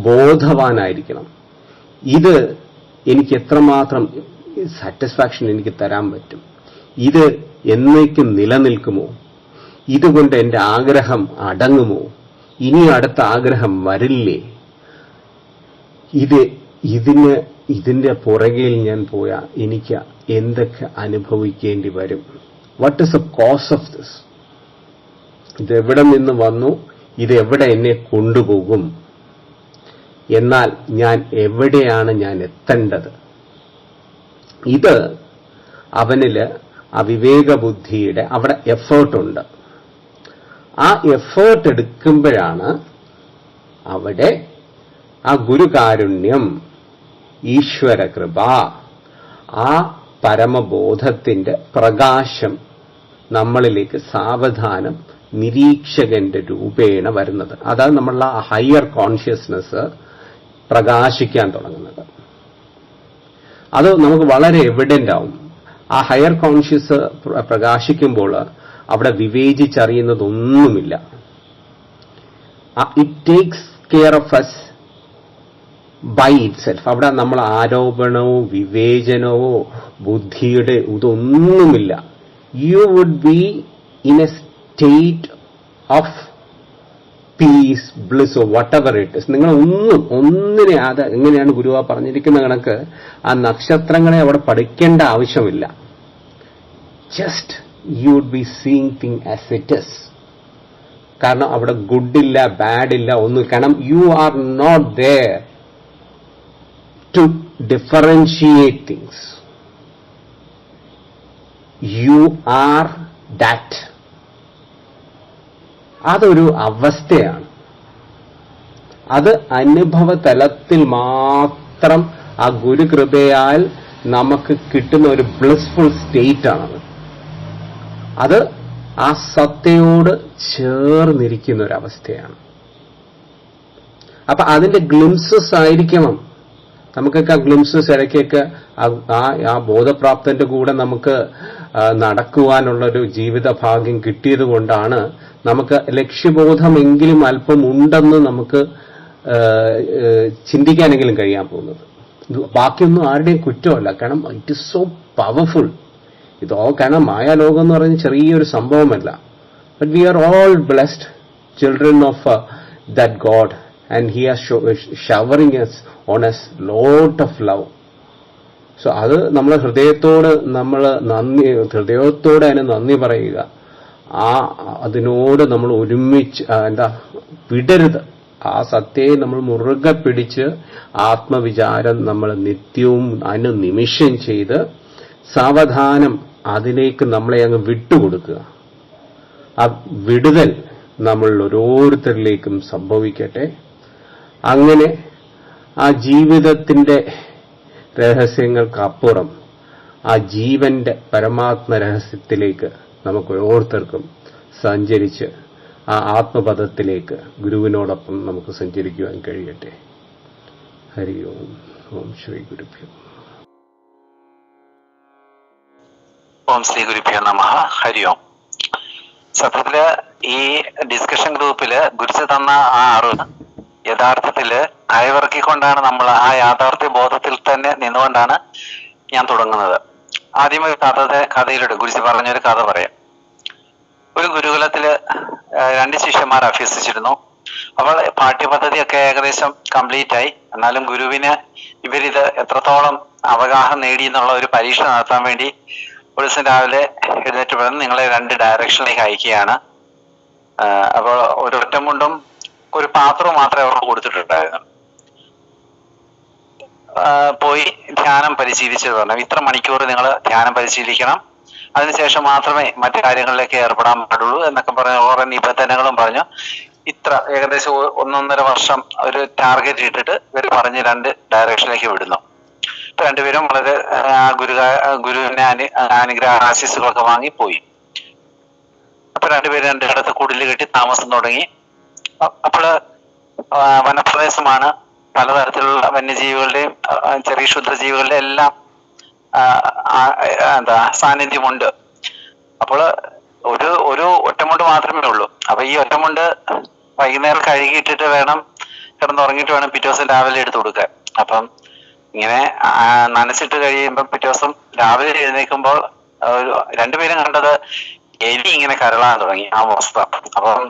ബോധവാനായിരിക്കണം. ഇത് എനിക്ക് എത്രമാത്രം സാറ്റിസ്ഫാക്ഷൻ എനിക്ക് തരാൻ പറ്റും, ഇത് എന്നേക്കും നിലനിൽക്കുമോ, ഇതുകൊണ്ട് എന്റെ ആഗ്രഹം അടങ്ങുമോ, ഇനി അടുത്ത ആഗ്രഹം വരില്ലേ, ഇതിന്റെ പുറകിൽ ഞാൻ പോയാൽ എനിക്ക് എന്തൊക്കെ അനുഭവിക്കേണ്ടി വരും, what is the cause of this, ഇതെവിടെ നിന്ന് വന്നു, ഇതെവിടെ എന്നെ കൊണ്ടുപോകും, എന്നാൽ ഞാൻ എവിടെയാണ് ഞാൻ എത്തേണ്ടത്. ഇത് അവനില് ആ വിവേക ബുദ്ധിയുടെ അവിടെ എഫേർട്ടുണ്ട്. ആ എഫേർട്ട് എടുക്കുമ്പോഴാണ് അവിടെ ആ ഗുരുകാരുണ്യം, ഈശ്വര കൃപ, ആ പരമബോധത്തിന്റെ പ്രകാശം നമ്മളിലേക്ക് സാവധാനം നിരീക്ഷകന്റെ രൂപേണ വരുന്നത്. അതാണ് നമ്മളുടെ ആ ഹയർ കോൺഷ്യസ്നെസ് പ്രകാശിക്കാൻ തുടങ്ങുന്നത്. അത് നമുക്ക് വളരെ എവിഡന്റ് ആവും. ആ ഹയർ കോൺഷ്യസ് പ്രകാശിക്കുമ്പോൾ അവിടെ വിവേചിച്ചറിയുന്നതൊന്നുമില്ല. It takes care of us by it self. അവിടെ നമ്മൾ ആരോപണമോ വിവേചനമോ ബുദ്ധിയുടെ ഇതൊന്നുമില്ല. You would be in a state of peace, bliss, whatever it is. നിങ്ങൾ ഒന്നിനെ അത് എങ്ങനെയാണ് ഗുരുവ പറഞ്ഞിരിക്കുന്ന കണക്ക് ആ നക്ഷത്രങ്ങളെ അവിടെ പഠിക്കേണ്ട ആവശ്യമില്ല. Just you would be seeing thing as it is. കാരണം അവിടെ ഗുഡില്ല, ബാഡില്ല, ഒന്നും. കാരണം you are not there to differentiate things. You are that. അതൊരു അവസ്ഥയാണ്. അത് അനുഭവ തലത്തിൽ മാത്രം ആ ഗുരുകൃപയാൽ നമുക്ക് കിട്ടുന്ന ഒരു ബ്ലിസ്ഫുൾ സ്റ്റേറ്റ് ആണത്. അത് ആ സത്തയോട് ചേർന്നിരിക്കുന്ന ഒരവസ്ഥയാണ്. അപ്പൊ അതിന്റെ ഗ്ലിംസസ് ആയിരിക്കണം നമുക്കൊക്കെ. ആ ഗ്ലിംസസ് ഇടയ്ക്കൊക്കെ ആ ബോധപ്രാപ്തന്റെ കൂടെ നമുക്ക് നടക്കുവാനുള്ളൊരു ജീവിത ഭാഗ്യം കിട്ടിയത് കൊണ്ടാണ് നമുക്ക് ലക്ഷ്യബോധമെങ്കിലും അല്പം ഉണ്ടെന്ന് നമുക്ക് ചിന്തിക്കാനെങ്കിലും കഴിയാൻ പോകുന്നത്. ബാക്കിയൊന്നും ആരുടെയും കുറ്റമല്ല. കാരണം ഇറ്റ് ഇസ് സോ പവർഫുൾ. കാരണം മായാലോകം എന്ന് പറയുന്നത് ചെറിയൊരു സംഭവമല്ല. But we are all blessed children of that god and he are showering us on us lot of love. So അത് നമ്മൾ ഹൃദയത്തോടെ അതിന് നന്ദി പറയുക. അതിനോട് നമ്മൾ ഒരുമിച്ച് വിടരുത്. ആ സത്യയെ നമ്മൾ മുറുകെ പിടിച്ച് ആത്മവിചാരം നമ്മൾ നിത്യവും അനുനിമിഷം ചെയ്ത് സാവധാനം അതിലേക്ക് നമ്മളെ അങ്ങ് വിട്ടുകൊടുക്കുക. ആ വിടുതൽ നമ്മൾ ഓരോരുത്തരിലേക്കും സംഭവിക്കട്ടെ. അങ്ങനെ ആ ജീവിതത്തിന്റെ രഹസ്യങ്ങൾക്കപ്പുറം ആ ജീവന്റെ പരമാത്മ രഹസ്യത്തിലേക്ക് നമുക്ക് ഓരോരുത്തർക്കും സഞ്ചരിച്ച് ആ ആത്മപദത്തിലേക്ക് ഗുരുവിനോടൊപ്പം നമുക്ക് സഞ്ചരിക്കുവാൻ കഴിയട്ടെ. ഹരി ഓം. ഓം ശ്രീ ഗുരുഭ്യോ. ഓം ശ്രീ ഗുരുഭ്യോ നമഃ. ഹരി ഓം. സത്യത്തില് ഈ ഡിസ്കഷൻ ഗ്രൂപ്പില് ഗുരുജി തന്ന ആ അറിവ് യഥാർത്ഥത്തില് അയവിറക്കിക്കൊണ്ടാണ് നമ്മൾ ആ യാഥാർത്ഥ്യ ബോധത്തിൽ തന്നെ നിന്നുകൊണ്ടാണ് ഞാൻ തുടങ്ങുന്നത്. ആദ്യം ഒരു കഥയിലൂടെ ഗുരുജി പറഞ്ഞൊരു കഥ പറയാം. ഒരു ഗുരുകുലത്തില് 2 ശിഷ്യന്മാർ അഭ്യസിച്ചിരുന്നു. അപ്പോൾ പാഠ്യപദ്ധതിയൊക്കെ ഏകദേശം കംപ്ലീറ്റ് ആയി. എന്നാലും ഗുരുവിന് ഇവരിത് എത്രത്തോളം അവഗാഹം നേടി എന്നുള്ള ഒരു പരീക്ഷ നടത്താൻ വേണ്ടി ഒരു ദിവസം രാവിലെ എഴുന്നേറ്റ് പറഞ്ഞ് നിങ്ങളെ 2 ഡയറക്ഷനിലേക്ക് അയക്കുകയാണ്. അപ്പോൾ ഒരു ഒറ്റമുണ്ടും ഒരു പാത്രവും മാത്രമേ അവർക്ക് കൊടുത്തിട്ടുണ്ടായിരുന്നു. പോയി ധ്യാനം പരിശീലിച്ചത് പറഞ്ഞു. ഇത്ര മണിക്കൂർ നിങ്ങൾ ധ്യാനം പരിശീലിക്കണം, അതിനുശേഷം മാത്രമേ മറ്റു കാര്യങ്ങളിലേക്ക് ഏർപ്പെടാൻ പാടുള്ളൂ എന്നൊക്കെ പറഞ്ഞ് ഓരോ നിബന്ധനകളും പറഞ്ഞു. ഇത്ര ഏകദേശം 1.5 വർഷം ഒരു ടാർഗറ്റ് ഇട്ടിട്ട് ഇവർ പറഞ്ഞ് 2 ഡയറക്ഷനിലേക്ക് വിടുന്നു. ഇപ്പൊ 2 പേരും വളരെ ഗുരുവിന്റെ അനുഗ്രഹ ആശീസ്സുകളൊക്കെ വാങ്ങി പോയി. അപ്പൊ 2 പേരും 2 ഇടത്ത് കുടില് കെട്ടി താമസം തുടങ്ങി. അപ്പോള് വനപ്രദേശമാണ്. പലതരത്തിലുള്ള വന്യജീവികളുടെയും ചെറിയ ക്ഷുദ്രജീവികളുടെയും എല്ലാം സാന്നിധ്യമുണ്ട്. അപ്പോൾ ഒരു ഒറ്റമുണ്ട് മാത്രമേ ഉള്ളൂ. അപ്പൊ ഈ ഒറ്റമുണ്ട് വൈകുന്നേരം കഴുകിയിട്ടിട്ട് വേണം കിടന്നുറങ്ങിയിട്ട് വേണം പിറ്റേ ദിവസം രാവിലെ എടുത്തു കൊടുക്കാൻ. അപ്പം ഇങ്ങനെ നനച്ചിട്ട് കഴിയുമ്പം പിറ്റേ ദിവസം രാവിലെ എഴുന്നേൽക്കുമ്പോൾ 2 പേരും കണ്ടത് എലി ഇങ്ങനെ കരളാൻ തുടങ്ങി ആ വസ്ത്ര. അപ്പം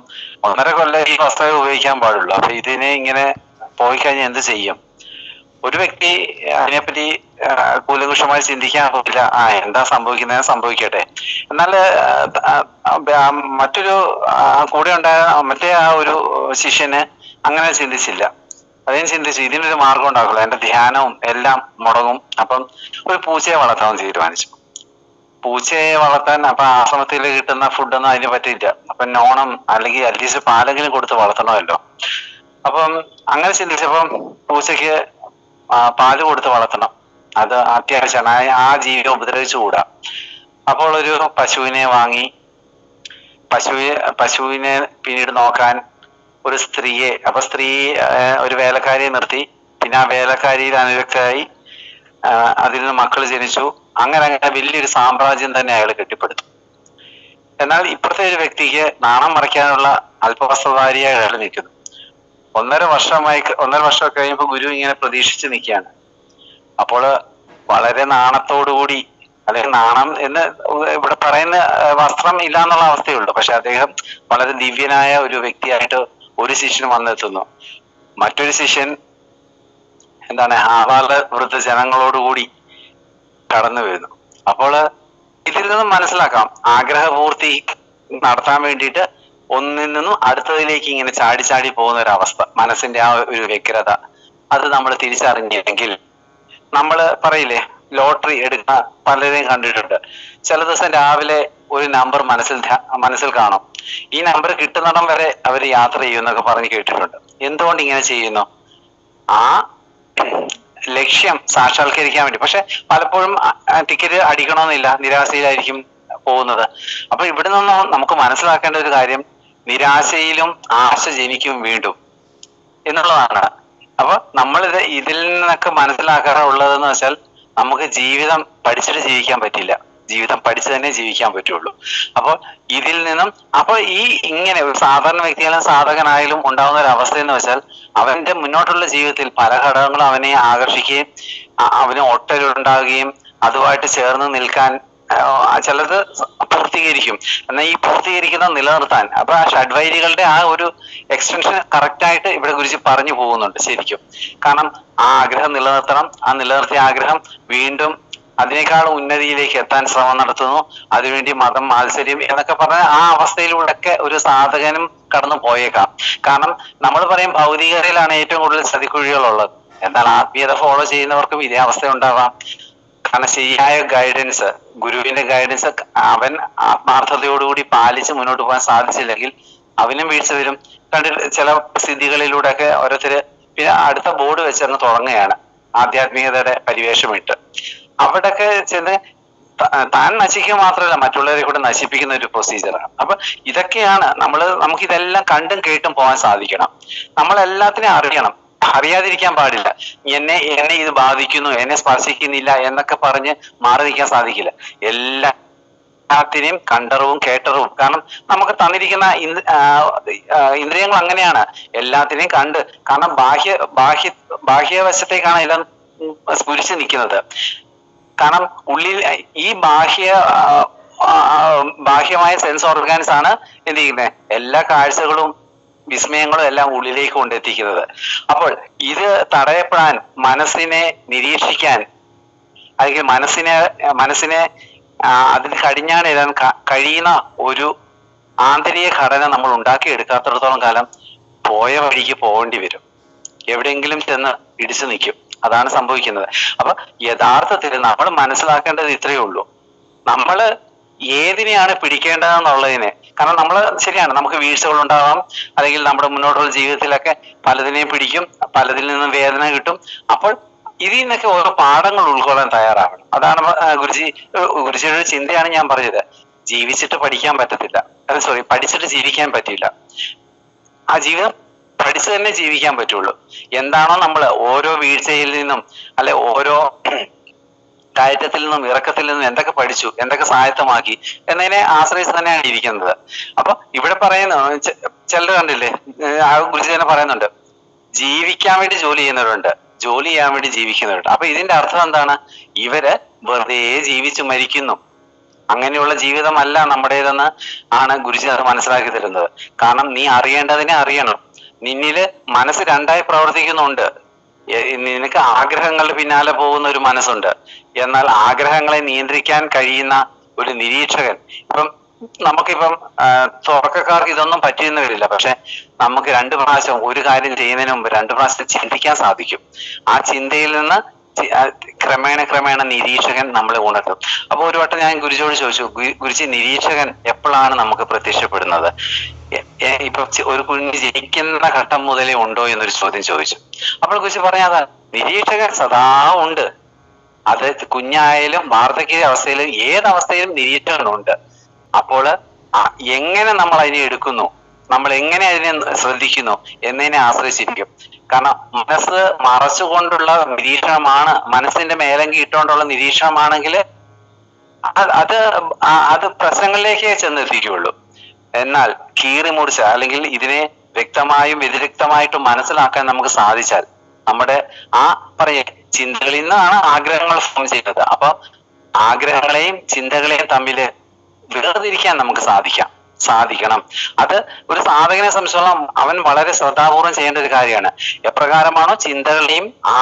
1.5 കൊല്ലം ഈ വസ്ത്രമേ ഉപയോഗിക്കാൻ പാടുള്ളൂ. അപ്പൊ ഇതിനെ ഇങ്ങനെ പോയി കഴിഞ്ഞാൽ എന്ത് ചെയ്യും? ഒരു വ്യക്തി അതിനെപ്പറ്റി കൂലങ്കുഷമായി ചിന്തിക്കാൻ പോകില്ല. എന്താ സംഭവിക്കുന്നത് സംഭവിക്കട്ടെ. എന്നാൽ മറ്റൊരു കൂടെ ഉണ്ടായ മറ്റേ ആ ഒരു ശിഷ്യന് അങ്ങനെ ചിന്തിച്ചില്ല. അതിന് ചിന്തിച്ചു ഇതിനൊരു മാർഗം ഉണ്ടാക്കുള്ളൂ, എന്റെ ധ്യാനവും എല്ലാം മുടങ്ങും. അപ്പം ഒരു പൂച്ചയെ വളർത്താൻ തീരുമാനിച്ചു. പൂച്ചയെ വളർത്താൻ അപ്പൊ ആശ്രമത്തിൽ കിട്ടുന്ന ഫുഡൊന്നും അതിന് പറ്റില്ല. അപ്പൊ നോണം അല്ലെങ്കിൽ അറ്റ്ലീസ്റ്റ് പാലെങ്കിലും കൊടുത്ത് വളർത്തണമല്ലോ. അപ്പം അങ്ങനെ ചിന്തിച്ചപ്പം പൂച്ചയ്ക്ക് പാല് കൊടുത്ത് വളർത്തണം, അത് അത്യാവശ്യമാണ്. ആ ജീവിയെ ഉപദ്രവിച്ചുകൂടാ. അപ്പോൾ ഒരു പശുവിനെ വാങ്ങി. പശുവിനെ പിന്നീട് നോക്കാൻ ഒരു സ്ത്രീയെ, അപ്പൊ സ്ത്രീ ഒരു വേലക്കാരിയെ നിർത്തി. പിന്നെ ആ വേലക്കാരിയിൽ അനുരക്തയായി അതിൽ നിന്ന് മക്കൾ ജനിച്ചു. അങ്ങനെ വലിയൊരു സാമ്രാജ്യം തന്നെ അയാൾ കെട്ടിപ്പടുത്തു. എന്നാൽ ഇപ്പോഴത്തെ ഒരു വ്യക്തിക്ക് നാണം മറയ്ക്കാനുള്ള അല്പവസ്ത്രധാരിയായി അയാൾ നിൽക്കുന്നു. 1.5 വർഷമൊക്കെ കഴിയുമ്പോൾ ഗുരു ഇങ്ങനെ പ്രതീക്ഷിച്ച് നിൽക്കുകയാണ്. അപ്പോൾ വളരെ നാണത്തോടുകൂടി, അല്ലെങ്കിൽ നാണം എന്ന് ഇവിടെ പറയുന്ന വസ്ത്രം ഇല്ല എന്നുള്ള അവസ്ഥയുള്ളൂ, പക്ഷെ അദ്ദേഹം വളരെ ദിവ്യനായ ഒരു വ്യക്തിയായിട്ട് ഒരു ശിഷ്യൻ വന്നെത്തുന്നു. മറ്റൊരു ശിഷ്യൻ എന്താണ് ആവാല വൃദ്ധജനങ്ങളോടുകൂടി കടന്നു വരുന്നു. അപ്പോൾ ഇതിൽ നിന്നും മനസ്സിലാക്കാം, ആഗ്രഹപൂർത്തി നടത്താൻ വേണ്ടിയിട്ട് ഒന്നിൽ നിന്നും അടുത്തതിലേക്ക് ഇങ്ങനെ ചാടി ചാടി പോകുന്ന ഒരു അവസ്ഥ, മനസ്സിന്റെ ആ ഒരു വ്യഗ്രത, അത് നമ്മൾ തിരിച്ചറിഞ്ഞെങ്കിൽ നമ്മൾ പറയില്ലേ, ലോട്ടറി എടുക്കുന്ന പലരെയും കണ്ടിട്ടുണ്ട്. ചില ദിവസം രാവിലെ ഒരു നമ്പർ മനസ്സിൽ കാണും, ഈ നമ്പർ കിട്ടുന്നിടം വരെ അവർ യാത്ര ചെയ്യുമെന്നൊക്കെ പറഞ്ഞ് കേട്ടിട്ടുണ്ട്. എന്തുകൊണ്ട് ഇങ്ങനെ ചെയ്യുന്നു? ആ ലക്ഷ്യം സാക്ഷാത്കരിക്കാൻ വേണ്ടി. പക്ഷെ പലപ്പോഴും ടിക്കറ്റ് അടിക്കണമെന്നില്ല, നിരാശയിലായിരിക്കും പോകുന്നത്. അപ്പൊ ഇവിടെ നിന്ന് നമുക്ക് മനസ്സിലാക്കേണ്ട ഒരു കാര്യം, നിരാശയിലും ആശ ജനിക്കും വീണ്ടും എന്നുള്ളതാണ്. അപ്പൊ നമ്മളിത് ഇതിൽ നിന്നൊക്കെ മനസ്സിലാക്കാറുള്ളതെന്ന് വെച്ചാൽ, നമുക്ക് ജീവിതം പഠിച്ചിട്ട് ജീവിക്കാൻ പറ്റില്ല, ജീവിതം പഠിച്ചു തന്നെ ജീവിക്കാൻ പറ്റുള്ളൂ. അപ്പോൾ ഇതിൽ നിന്നും ഈ ഇങ്ങനെ ഒരു സാധാരണ വ്യക്തിയായാലും സാധകനായാലും ഉണ്ടാകുന്ന ഒരു അവസ്ഥ എന്ന് വെച്ചാൽ, അവന്റെ മുന്നോട്ടുള്ള ജീവിതത്തിൽ പല ഘടകങ്ങളും അവനെ ആകർഷിക്കുകയും അവന് ഒട്ടലുണ്ടാകുകയും അതുമായിട്ട് ചേർന്ന് നിൽക്കാൻ ചിലത് പൂർത്തീകരിക്കും. എന്നാൽ ഈ പൂർത്തീകരിക്കുന്ന നിലനിർത്താൻ, അപ്പൊ ആ ഷഡ്വൈരികളുടെ ആ ഒരു എക്സ്റ്റൻഷൻ കറക്റ്റായിട്ട് ഇവിടെ കുറിച്ച് പറഞ്ഞു പോകുന്നുണ്ട് ശരിക്കും. കാരണം ആ ആഗ്രഹം നിലനിർത്തണം, ആ നിലനിർത്തിയ ആഗ്രഹം വീണ്ടും അതിനേക്കാൾ ഉന്നതിയിലേക്ക് എത്താൻ ശ്രമം നടത്തുന്നു. അതിനുവേണ്ടി മതം, മാത്സര്യം എന്നൊക്കെ പറഞ്ഞ ആ അവസ്ഥയിലൂടെയൊക്കെ ഒരു സാധകനും കടന്നു പോയേക്കാം. കാരണം നമ്മൾ പറയും ഭൗതികതയിലാണ് ഏറ്റവും കൂടുതൽ ചതിക്കുഴികളുള്ളത്. എന്നാൽ ആത്മീയത ഫോളോ ചെയ്യുന്നവർക്കും ഇതേ അവസ്ഥ ഉണ്ടാവാം. കാരണം ശരിയായ ഗൈഡൻസ്, ഗുരുവിന്റെ ഗൈഡൻസ് അവൻ ആത്മാർത്ഥതയോടുകൂടി പാലിച്ച് മുന്നോട്ട് പോകാൻ സാധിച്ചില്ലെങ്കിൽ അവനും വീഴ്ച വരും. കണ്ടിട്ട് ചില സ്ഥിതികളിലൂടെയൊക്കെ ഓരോരുത്തര് പിന്നെ അടുത്ത ബോർഡ് വെച്ചങ്ങ് തുടങ്ങുകയാണ് ആധ്യാത്മികതയുടെ പരിവേഷമിട്ട്. അവിടെയൊക്കെ ചെന്ന് താൻ നശിക്കുക മാത്രമല്ല, മറ്റുള്ളവരെ കൂടെ നശിപ്പിക്കുന്ന ഒരു പ്രൊസീജിയറാണ്. അപ്പൊ ഇതൊക്കെയാണ് നമുക്കിതെല്ലാം കണ്ടും കേട്ടും പോകാൻ സാധിക്കണം. നമ്മളെല്ലാത്തിനെയും അറിയണം, അറിയാതിരിക്കാൻ പാടില്ല. എന്നെ ഇത് ബാധിക്കുന്നു, എന്നെ സ്പർശിക്കുന്നില്ല എന്നൊക്കെ പറഞ്ഞ് മാറി നിൽക്കാൻ സാധിക്കില്ല. എല്ലാത്തിനെയും കണ്ടറിവും കേട്ടറിവും. കാരണം നമുക്ക് തന്നിരിക്കുന്ന ഇന്ദ്രിയങ്ങൾ അങ്ങനെയാണ്, എല്ലാത്തിനെയും കണ്ട്. കാരണം ബാഹ്യവശത്തേക്കാണ് എല്ലാം സ്ഫുരിച്ച് നിൽക്കുന്നത്. കാരണം ഉള്ളിൽ ഈ ബാഹ്യമായ സെൻസ് ഓർഗാൻസ് ആണ് എന്ത് ചെയ്യുന്നത്, എല്ലാ കാഴ്ചകളും വിസ്മയങ്ങളും എല്ലാം ഉള്ളിലേക്ക് കൊണ്ടെത്തിക്കുന്നത്. അപ്പോൾ ഇത് തടയപ്പെടാൻ, മനസ്സിനെ നിരീക്ഷിക്കാൻ, അല്ലെങ്കിൽ മനസ്സിനെ അതിന് കടിഞ്ഞാണിടാൻ കഴിയുന്ന ഒരു ആന്തരിക ഘടന നമ്മൾ ഉണ്ടാക്കിയെടുക്കാത്തിടത്തോളം കാലം പോയ വഴിക്ക് പോകേണ്ടി വരും, എവിടെയെങ്കിലും ചെന്ന് ഇടിച്ചു നിൽക്കും. അതാണ് സംഭവിക്കുന്നത്. അപ്പൊ യഥാർത്ഥത്തിൽ നമ്മൾ മനസ്സിലാക്കേണ്ടത് ഇത്രയേ ഉള്ളൂ, നമ്മള് ഏതിനെയാണ് പിടിക്കേണ്ടതെന്നുള്ളതിനെ. കാരണം നമ്മൾ ശരിയാണ്, നമുക്ക് വീഴ്ചകൾ ഉണ്ടാവാം, അല്ലെങ്കിൽ നമ്മുടെ മുന്നോട്ടുള്ള ജീവിതത്തിലൊക്കെ പലതിനെയും പിടിക്കും, പലതിൽ നിന്നും വേദന കിട്ടും. അപ്പോൾ ഇതിൽ നിന്നൊക്കെ ഓരോ പാഠങ്ങൾ ഉൾക്കൊള്ളാൻ തയ്യാറാവണം. അതാണ് ഗുരുജിയുടെ ഒരു ചിന്തയാണ് ഞാൻ പറഞ്ഞത്. ജീവിച്ചിട്ട് പഠിക്കാൻ പറ്റത്തില്ല, പഠിച്ചിട്ട് ജീവിക്കാൻ പറ്റില്ല. ആ ജീവിതം പഠിച്ചു തന്നെ ജീവിക്കാൻ പറ്റുള്ളൂ. എന്താണോ നമ്മൾ ഓരോ വീഴ്ചയിൽ നിന്നും, അല്ലെ ഓരോ കയറ്റത്തിൽ നിന്നും ഇറക്കത്തിൽ നിന്നും എന്തൊക്കെ പഠിച്ചു, എന്തൊക്കെ സ്വായത്തമാക്കി എന്നതിനെ ആശ്രയിച്ച് തന്നെയാണ് ഇരിക്കുന്നത്. അപ്പൊ ഇവിടെ പറയുന്ന ചിലർ കണ്ടില്ലേ, ആ ഗുരുജി തന്നെ പറയുന്നുണ്ട്, ജീവിക്കാൻ വേണ്ടി ജോലി ചെയ്യുന്നവരുണ്ട്, ജോലി ചെയ്യാൻ വേണ്ടി ജീവിക്കുന്നവരുണ്ട്. അപ്പൊ ഇതിന്റെ അർത്ഥം എന്താണ്? ഇവര് വെറുതെ ജീവിച്ചു മരിക്കുന്നു. അങ്ങനെയുള്ള ജീവിതമല്ല നമ്മുടേതെന്ന് ആണ് ഗുരുജി അത് മനസ്സിലാക്കി തരുന്നത്. കാരണം നീ അറിയേണ്ടതിനെ അറിയണം. നിന്നില് മനസ്സ് രണ്ടായി പ്രവർത്തിക്കുന്നുണ്ട്. നിനക്ക് ആഗ്രഹങ്ങളുടെ പിന്നാലെ പോകുന്ന ഒരു മനസ്സുണ്ട്, എന്നാൽ ആഗ്രഹങ്ങളെ നിയന്ത്രിക്കാൻ കഴിയുന്ന ഒരു നിരീക്ഷകൻ. നമുക്കിപ്പം തുടക്കക്കാർക്ക് ഇതൊന്നും പറ്റിയെന്ന് വരില്ല. പക്ഷെ നമുക്ക് 2 പ്രാവശ്യം ഒരു കാര്യം ചെയ്യുന്നതിന് മുമ്പ് 2 പ്രാവശ്യം ചിന്തിക്കാൻ സാധിക്കും. ആ ചിന്തയിൽ നിന്ന് ക്രമേണ നിരീക്ഷകൻ നമ്മളെ ഉണർത്തും. അപ്പൊ ഒരു വട്ടം ഞാൻ ഗുരുജിയോട് ചോദിച്ചു, ഗുരുജി നിരീക്ഷകൻ എപ്പോഴാണ് നമുക്ക് പ്രത്യക്ഷപ്പെടുന്നത്? ഇപ്പൊ ഒരു കുഞ്ഞ് ജനിക്കുന്ന ഘട്ടം മുതലേ ഉണ്ടോ എന്നൊരു ചോദ്യം ചോദിച്ചു. അപ്പോൾ ഗുരുജി പറഞ്ഞതാ, നിരീക്ഷകൻ സദാ ഉണ്ട്. അത് കുഞ്ഞായാലും വാർദ്ധക്യ അവസ്ഥയിലും ഏതവസ്ഥയിലും നിരീക്ഷകനുണ്ട്. അപ്പോൾ എങ്ങനെ നമ്മൾ അതിനെ എടുക്കുന്നു, നമ്മൾ എങ്ങനെ അതിനെ ശ്രദ്ധിക്കുന്നു എന്നതിനെ ആശ്രയിച്ചിരിക്കും. കാരണം മനസ്സ് മറച്ചുകൊണ്ടുള്ള നിരീക്ഷണമാണ്, മനസ്സിന്റെ മേലങ്കി ഇട്ടുകൊണ്ടുള്ള നിരീക്ഷണമാണെങ്കിൽ അത് പ്രശ്നങ്ങളിലേക്കേ ചെന്നെത്തിക്കുകയുള്ളൂ. എന്നാൽ കീറി മുറിച്ച, അല്ലെങ്കിൽ ഇതിനെ വ്യക്തമായും വ്യതിരിക്തമായിട്ടും മനസ്സിലാക്കാൻ നമുക്ക് സാധിച്ചാൽ, നമ്മുടെ ചിന്തകളിൽ നിന്നാണ് ആഗ്രഹങ്ങൾ ഫോം ചെയ്യുന്നത്. അപ്പൊ ആഗ്രഹങ്ങളെയും ചിന്തകളെയും തമ്മിൽ വേർതിരിക്കാൻ നമുക്ക് സാധിക്കാം. സാധിക്കണം. അത് ഒരു സാധകനെ സംബന്ധിച്ചോളം അവൻ വളരെ ശ്രദ്ധാപൂർവം ചെയ്യേണ്ട ഒരു കാര്യമാണ്. എപ്രകാരമാണോ ചിന്തകളെയും ആ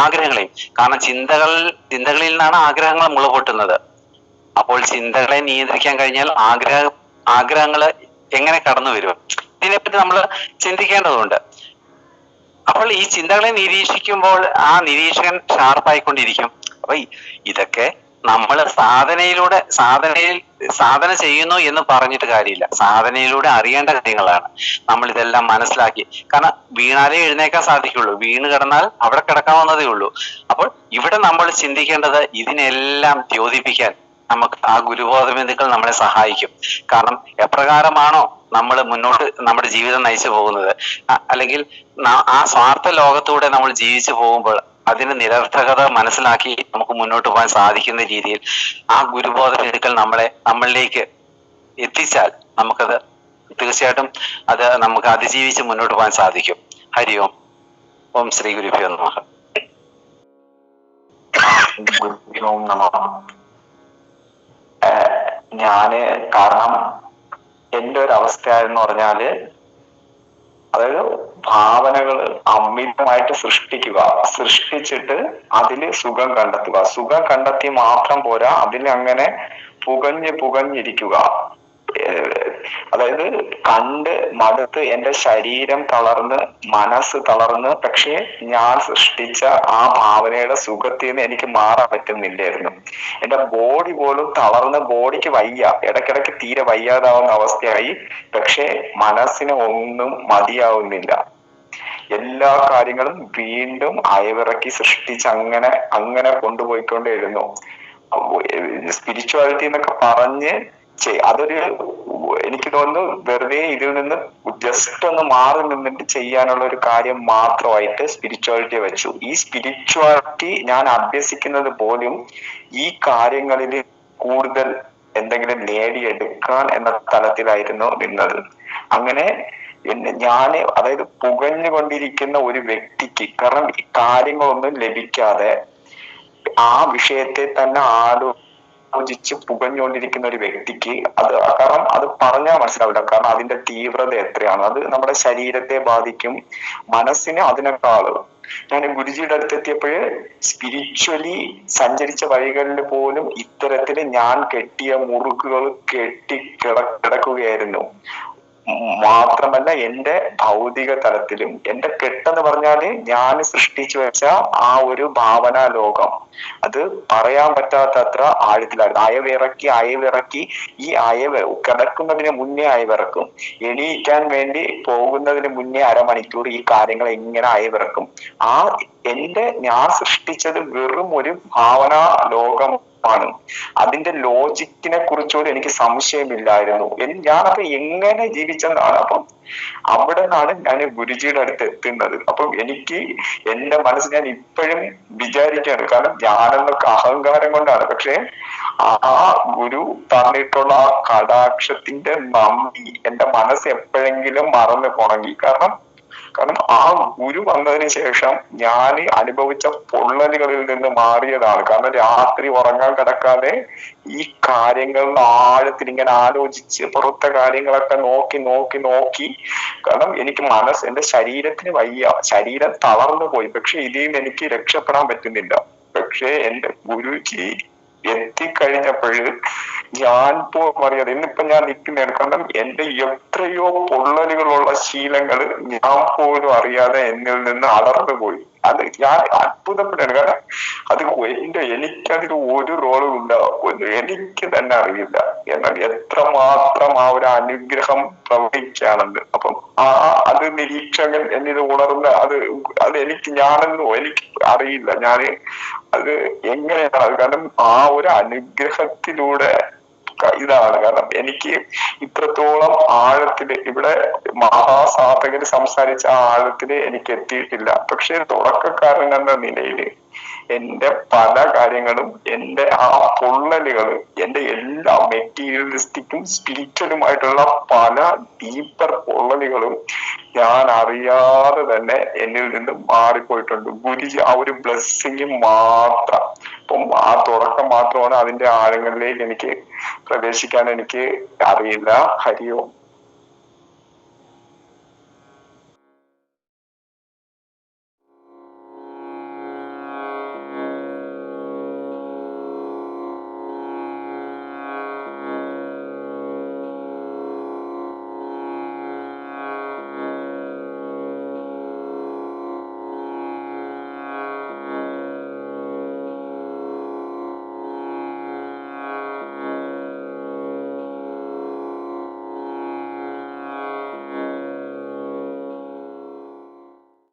ആഗ്രഹങ്ങളെയും, കാരണം ചിന്തകളിൽ നിന്നാണ് ആഗ്രഹങ്ങൾ മുളപൊട്ടുന്നത്. അപ്പോൾ ചിന്തകളെ നിയന്ത്രിക്കാൻ കഴിഞ്ഞാൽ ആഗ്രഹങ്ങൾ എങ്ങനെ കടന്നു വരും, ഇതിനെപ്പറ്റി നമ്മൾ ചിന്തിക്കേണ്ടതുണ്ട്. അപ്പോൾ ഈ ചിന്തകളെ നിരീക്ഷിക്കുമ്പോൾ ആ നിരീക്ഷകൻ ഷാർപ്പായിക്കൊണ്ടിരിക്കും. അപ്പൊ ഇതൊക്കെ നമ്മൾ സാധന ചെയ്യുന്നു എന്ന് പറഞ്ഞിട്ട് കാര്യമില്ല. സാധനയിലൂടെ അറിയേണ്ട കാര്യങ്ങളാണ്. നമ്മൾ ഇതെല്ലാം മനസ്സിലാക്കി, കാരണം വീണാലേ എഴുന്നേക്കാൻ സാധിക്കുള്ളൂ, വീണ് കിടന്നാൽ അവിടെ കിടക്കാവുന്നതേ ഉള്ളൂ. അപ്പോൾ ഇവിടെ നമ്മൾ ചിന്തിക്കേണ്ടത് ഇതിനെല്ലാം ദ്യോതിപ്പിക്കാൻ നമുക്ക് ആ ഗുരുബോധ ബന്ധുക്കൾ നമ്മളെ സഹായിക്കും. കാരണം എപ്രകാരമാണോ നമ്മൾ മുന്നോട്ട് നമ്മുടെ ജീവിതം നയിച്ചു പോകുന്നത്, അല്ലെങ്കിൽ ആ സ്വാർത്ഥ ലോകത്തൂടെ നമ്മൾ ജീവിച്ചു പോകുമ്പോൾ അതിന്റെ നിരർത്ഥകത മനസ്സിലാക്കി നമുക്ക് മുന്നോട്ട് പോകാൻ സാധിക്കുന്ന രീതിയിൽ ആ ഗുരുബോധ ബന്ധുക്കൾ നമ്മളിലേക്ക് എത്തിച്ചാൽ നമുക്കത് തീർച്ചയായിട്ടും അത് നമുക്ക് അതിജീവിച്ച് മുന്നോട്ട് പോകാൻ സാധിക്കും. ഹരി ഓം. ഓം ശ്രീ ഗുരുഭ്യോ നമഃ. കാരണം എന്റെ ഒരു അവസ്ഥ എന്ന് പറഞ്ഞാല്, അതായത് ഭാവനകൾ അമിതമായിട്ട് സൃഷ്ടിച്ചിട്ട് അതില് സുഖം കണ്ടെത്തുക. സുഖം കണ്ടെത്തി മാത്രം പോരാ, അതിൽ അങ്ങനെ പുകഞ്ഞിരിക്കുക. അതായത് കണ്ട് മടുത്ത് എന്റെ ശരീരം തളർന്ന് മനസ്സ് തളർന്ന്, പക്ഷെ ഞാൻ സൃഷ്ടിച്ച ആ ഭാവനയുടെ സുഖത്തിൽ നിന്ന് എനിക്ക് മാറാൻ പറ്റുന്നില്ലായിരുന്നു. എന്റെ ബോഡി പോലും തളർന്ന്, ബോഡിക്ക് വയ്യ, ഇടയ്ക്കിടയ്ക്ക് തീരെ വയ്യാതാവുന്ന അവസ്ഥയായി. പക്ഷെ മനസ്സിന് ഒന്നും മതിയാവുന്നില്ല. എല്ലാ കാര്യങ്ങളും വീണ്ടും അയവിറക്കി സൃഷ്ടിച്ച് അങ്ങനെ കൊണ്ടുപോയിക്കൊണ്ടേയിരുന്നു. സ്പിരിച്വാലിറ്റി എന്നൊക്കെ പറഞ്ഞ് അതൊരു, എനിക്ക് തോന്നുന്നു വെറുതെ ഇതിൽ നിന്ന് ജസ്റ്റ് ഒന്ന് മാറി നിന്നിട്ട് ചെയ്യാനുള്ള ഒരു കാര്യം മാത്രമായിട്ട് സ്പിരിച്വാലിറ്റി വെച്ചു. ഈ സ്പിരിച്വാലിറ്റി ഞാൻ അഭ്യസിക്കുന്നത് പോലും ഈ കാര്യങ്ങളിൽ കൂടുതൽ എന്തെങ്കിലും നേടിയെടുക്കാൻ എന്ന തലത്തിലായിരുന്നു നിന്നത്. അങ്ങനെ അതായത് പുകഞ്ഞുകൊണ്ടിരിക്കുന്ന ഒരു വ്യക്തിക്ക്, കാരണം ഈ കാര്യങ്ങളൊന്നും ലഭിക്കാതെ ആ വിഷയത്തെ തന്നെ ആലോചിച്ച് പുകഞ്ഞുകൊണ്ടിരിക്കുന്ന ഒരു വ്യക്തിക്ക് കാരണം അത് പറഞ്ഞാൽ മനസ്സിലാവില്ല. കാരണം അതിന്റെ തീവ്രത എത്രയാണ്, അത് നമ്മുടെ ശരീരത്തെ ബാധിക്കും, മനസ്സിന് അതിനേക്കാളും. ഞാൻ ഗുരുജിയുടെ അടുത്തെത്തിയപ്പോഴ് സ്പിരിച്വലി സഞ്ചരിച്ച വഴികളിൽ പോലും ഇത്തരത്തില് ഞാൻ കെട്ടിയ മുറുക്കുകൾ കിടക്കുകയായിരുന്നു. മാത്രമല്ല എന്റെ ഭൗതിക തലത്തിലും എന്റെ കെട്ടെന്ന് പറഞ്ഞാല് ഞാൻ സൃഷ്ടിച്ചു വെച്ച ആ ഒരു ഭാവനാ ലോകം, അത് പറയാൻ പറ്റാത്തത്ര ആഴത്തിലായിരുന്നു. അയവിറക്കി ഈ കിടക്കുന്നതിന് മുന്നേ അയവിറക്കും, എണീക്കാൻ വേണ്ടി പോകുന്നതിന് മുന്നേ അരമണിക്കൂർ ഈ കാര്യങ്ങൾ എങ്ങനെ അയവിറക്കും. ഞാൻ സൃഷ്ടിച്ചത് വെറും ഒരു ഭാവനാ ലോകം ആണ്. അതിന്റെ ലോജിക്കിനെ കുറിച്ചോട് എനിക്ക് സംശയമില്ലായിരുന്നു. ഞാനത് എങ്ങനെ ജീവിച്ചെന്നാണ്. അപ്പം അവിടെ നിന്നാണ് ഞാൻ ഗുരുജിയുടെ അടുത്ത് എത്തുന്നത്. അപ്പം എനിക്ക് എന്റെ മനസ്സ്, ഞാൻ ഇപ്പോഴും വിചാരിക്കാണ്, കാരണം ഞാനെന്നൊക്കെ അഹങ്കാരം കൊണ്ടാണ്, പക്ഷെ ആ ഗുരു തന്നിട്ടുള്ള ആ കടാക്ഷത്തിന്റെ നന്ദി എന്റെ മനസ്സ് എപ്പോഴെങ്കിലും മറന്നു പോണെങ്കിൽ. കാരണം ആ ഗുരു വന്നതിന് ശേഷം ഞാൻ അനുഭവിച്ച പൊള്ളലുകളിൽ നിന്ന് മാറിയതാണ്. കാരണം രാത്രി ഉറങ്ങാൻ കിടക്കാതെ ഈ കാര്യങ്ങളുടെ ആഴത്തിൽ ഇങ്ങനെ ആലോചിച്ച് പുറത്തെ കാര്യങ്ങളൊക്കെ നോക്കി കാരണം എനിക്ക് എന്റെ ശരീരത്തിന് വയ്യ, ശരീരം തളർന്നു പോയി. പക്ഷെ ഇതിൽ നിന്ന് എനിക്ക് രക്ഷപ്പെടാൻ പറ്റുന്നില്ല. പക്ഷെ എന്റെ ഗുരുജി എത്തിക്കഴിഞ്ഞപ്പോഴ് ഞാൻ അറിയാതെ ഇന്നിപ്പൊ ഞാൻ നിൽക്കുന്നതാണ്. കാരണം എന്റെ എത്രയോ പൊള്ളലുകളുള്ള ശീലങ്ങൾ ഞാൻ പോലും അറിയാതെ എന്നിൽ നിന്ന് അടർന്നു പോയി. അത് ഞാൻ അത്ഭുതപ്പെട്ടാണ്. കാരണം എനിക്കതിൽ ഒരു റോളും ഉണ്ടാവും, എനിക്ക് തന്നെ അറിയില്ല. എന്നാൽ എത്രമാത്രം ആ ഒരു അനുഗ്രഹം പ്രവഹിക്കുകയാണെന്ന്. അപ്പം അത് നിരീക്ഷകൻ എന്നിത് ഉണർന്ന് അത് എനിക്ക് അറിയില്ല. അത് എങ്ങനെയാണ്, കാരണം ആ ഒരു അനുഗ്രഹത്തിലൂടെ ഇതാണ്. കാരണം എനിക്ക് ഇത്രത്തോളം ആഴത്തില് ഇവിടെ മഹാസാധകര് സംസാരിച്ച ആ ആഴത്തില് എനിക്ക് എത്തിയിട്ടില്ല. പക്ഷെ തുടക്കക്കാരൻ എന്ന നിലയില് എന്റെ പല കാര്യങ്ങളും, എന്റെ ആ പൊള്ളലുകള്, എന്റെ എല്ലാ മെറ്റീരിയലിസ്റ്റിക്കും സ്പിരിച്വലുമായിട്ടുള്ള പല ഡീപ്പർ പൊള്ളലുകളും ഞാൻ അറിയാതെ തന്നെ എന്നിൽ നിന്ന് മാറിപ്പോയിട്ടുണ്ട്. ഗുരുജി ആ ഒരു ബ്ലെസ്സിങ് മാത്രം. അപ്പം ആ തുടക്കം മാത്രമാണ്. അതിന്റെ ആഴങ്ങളിലേക്ക് എനിക്ക് പ്രവേശിക്കാൻ എനിക്ക് അറിയില്ല. ഹരി ഓം.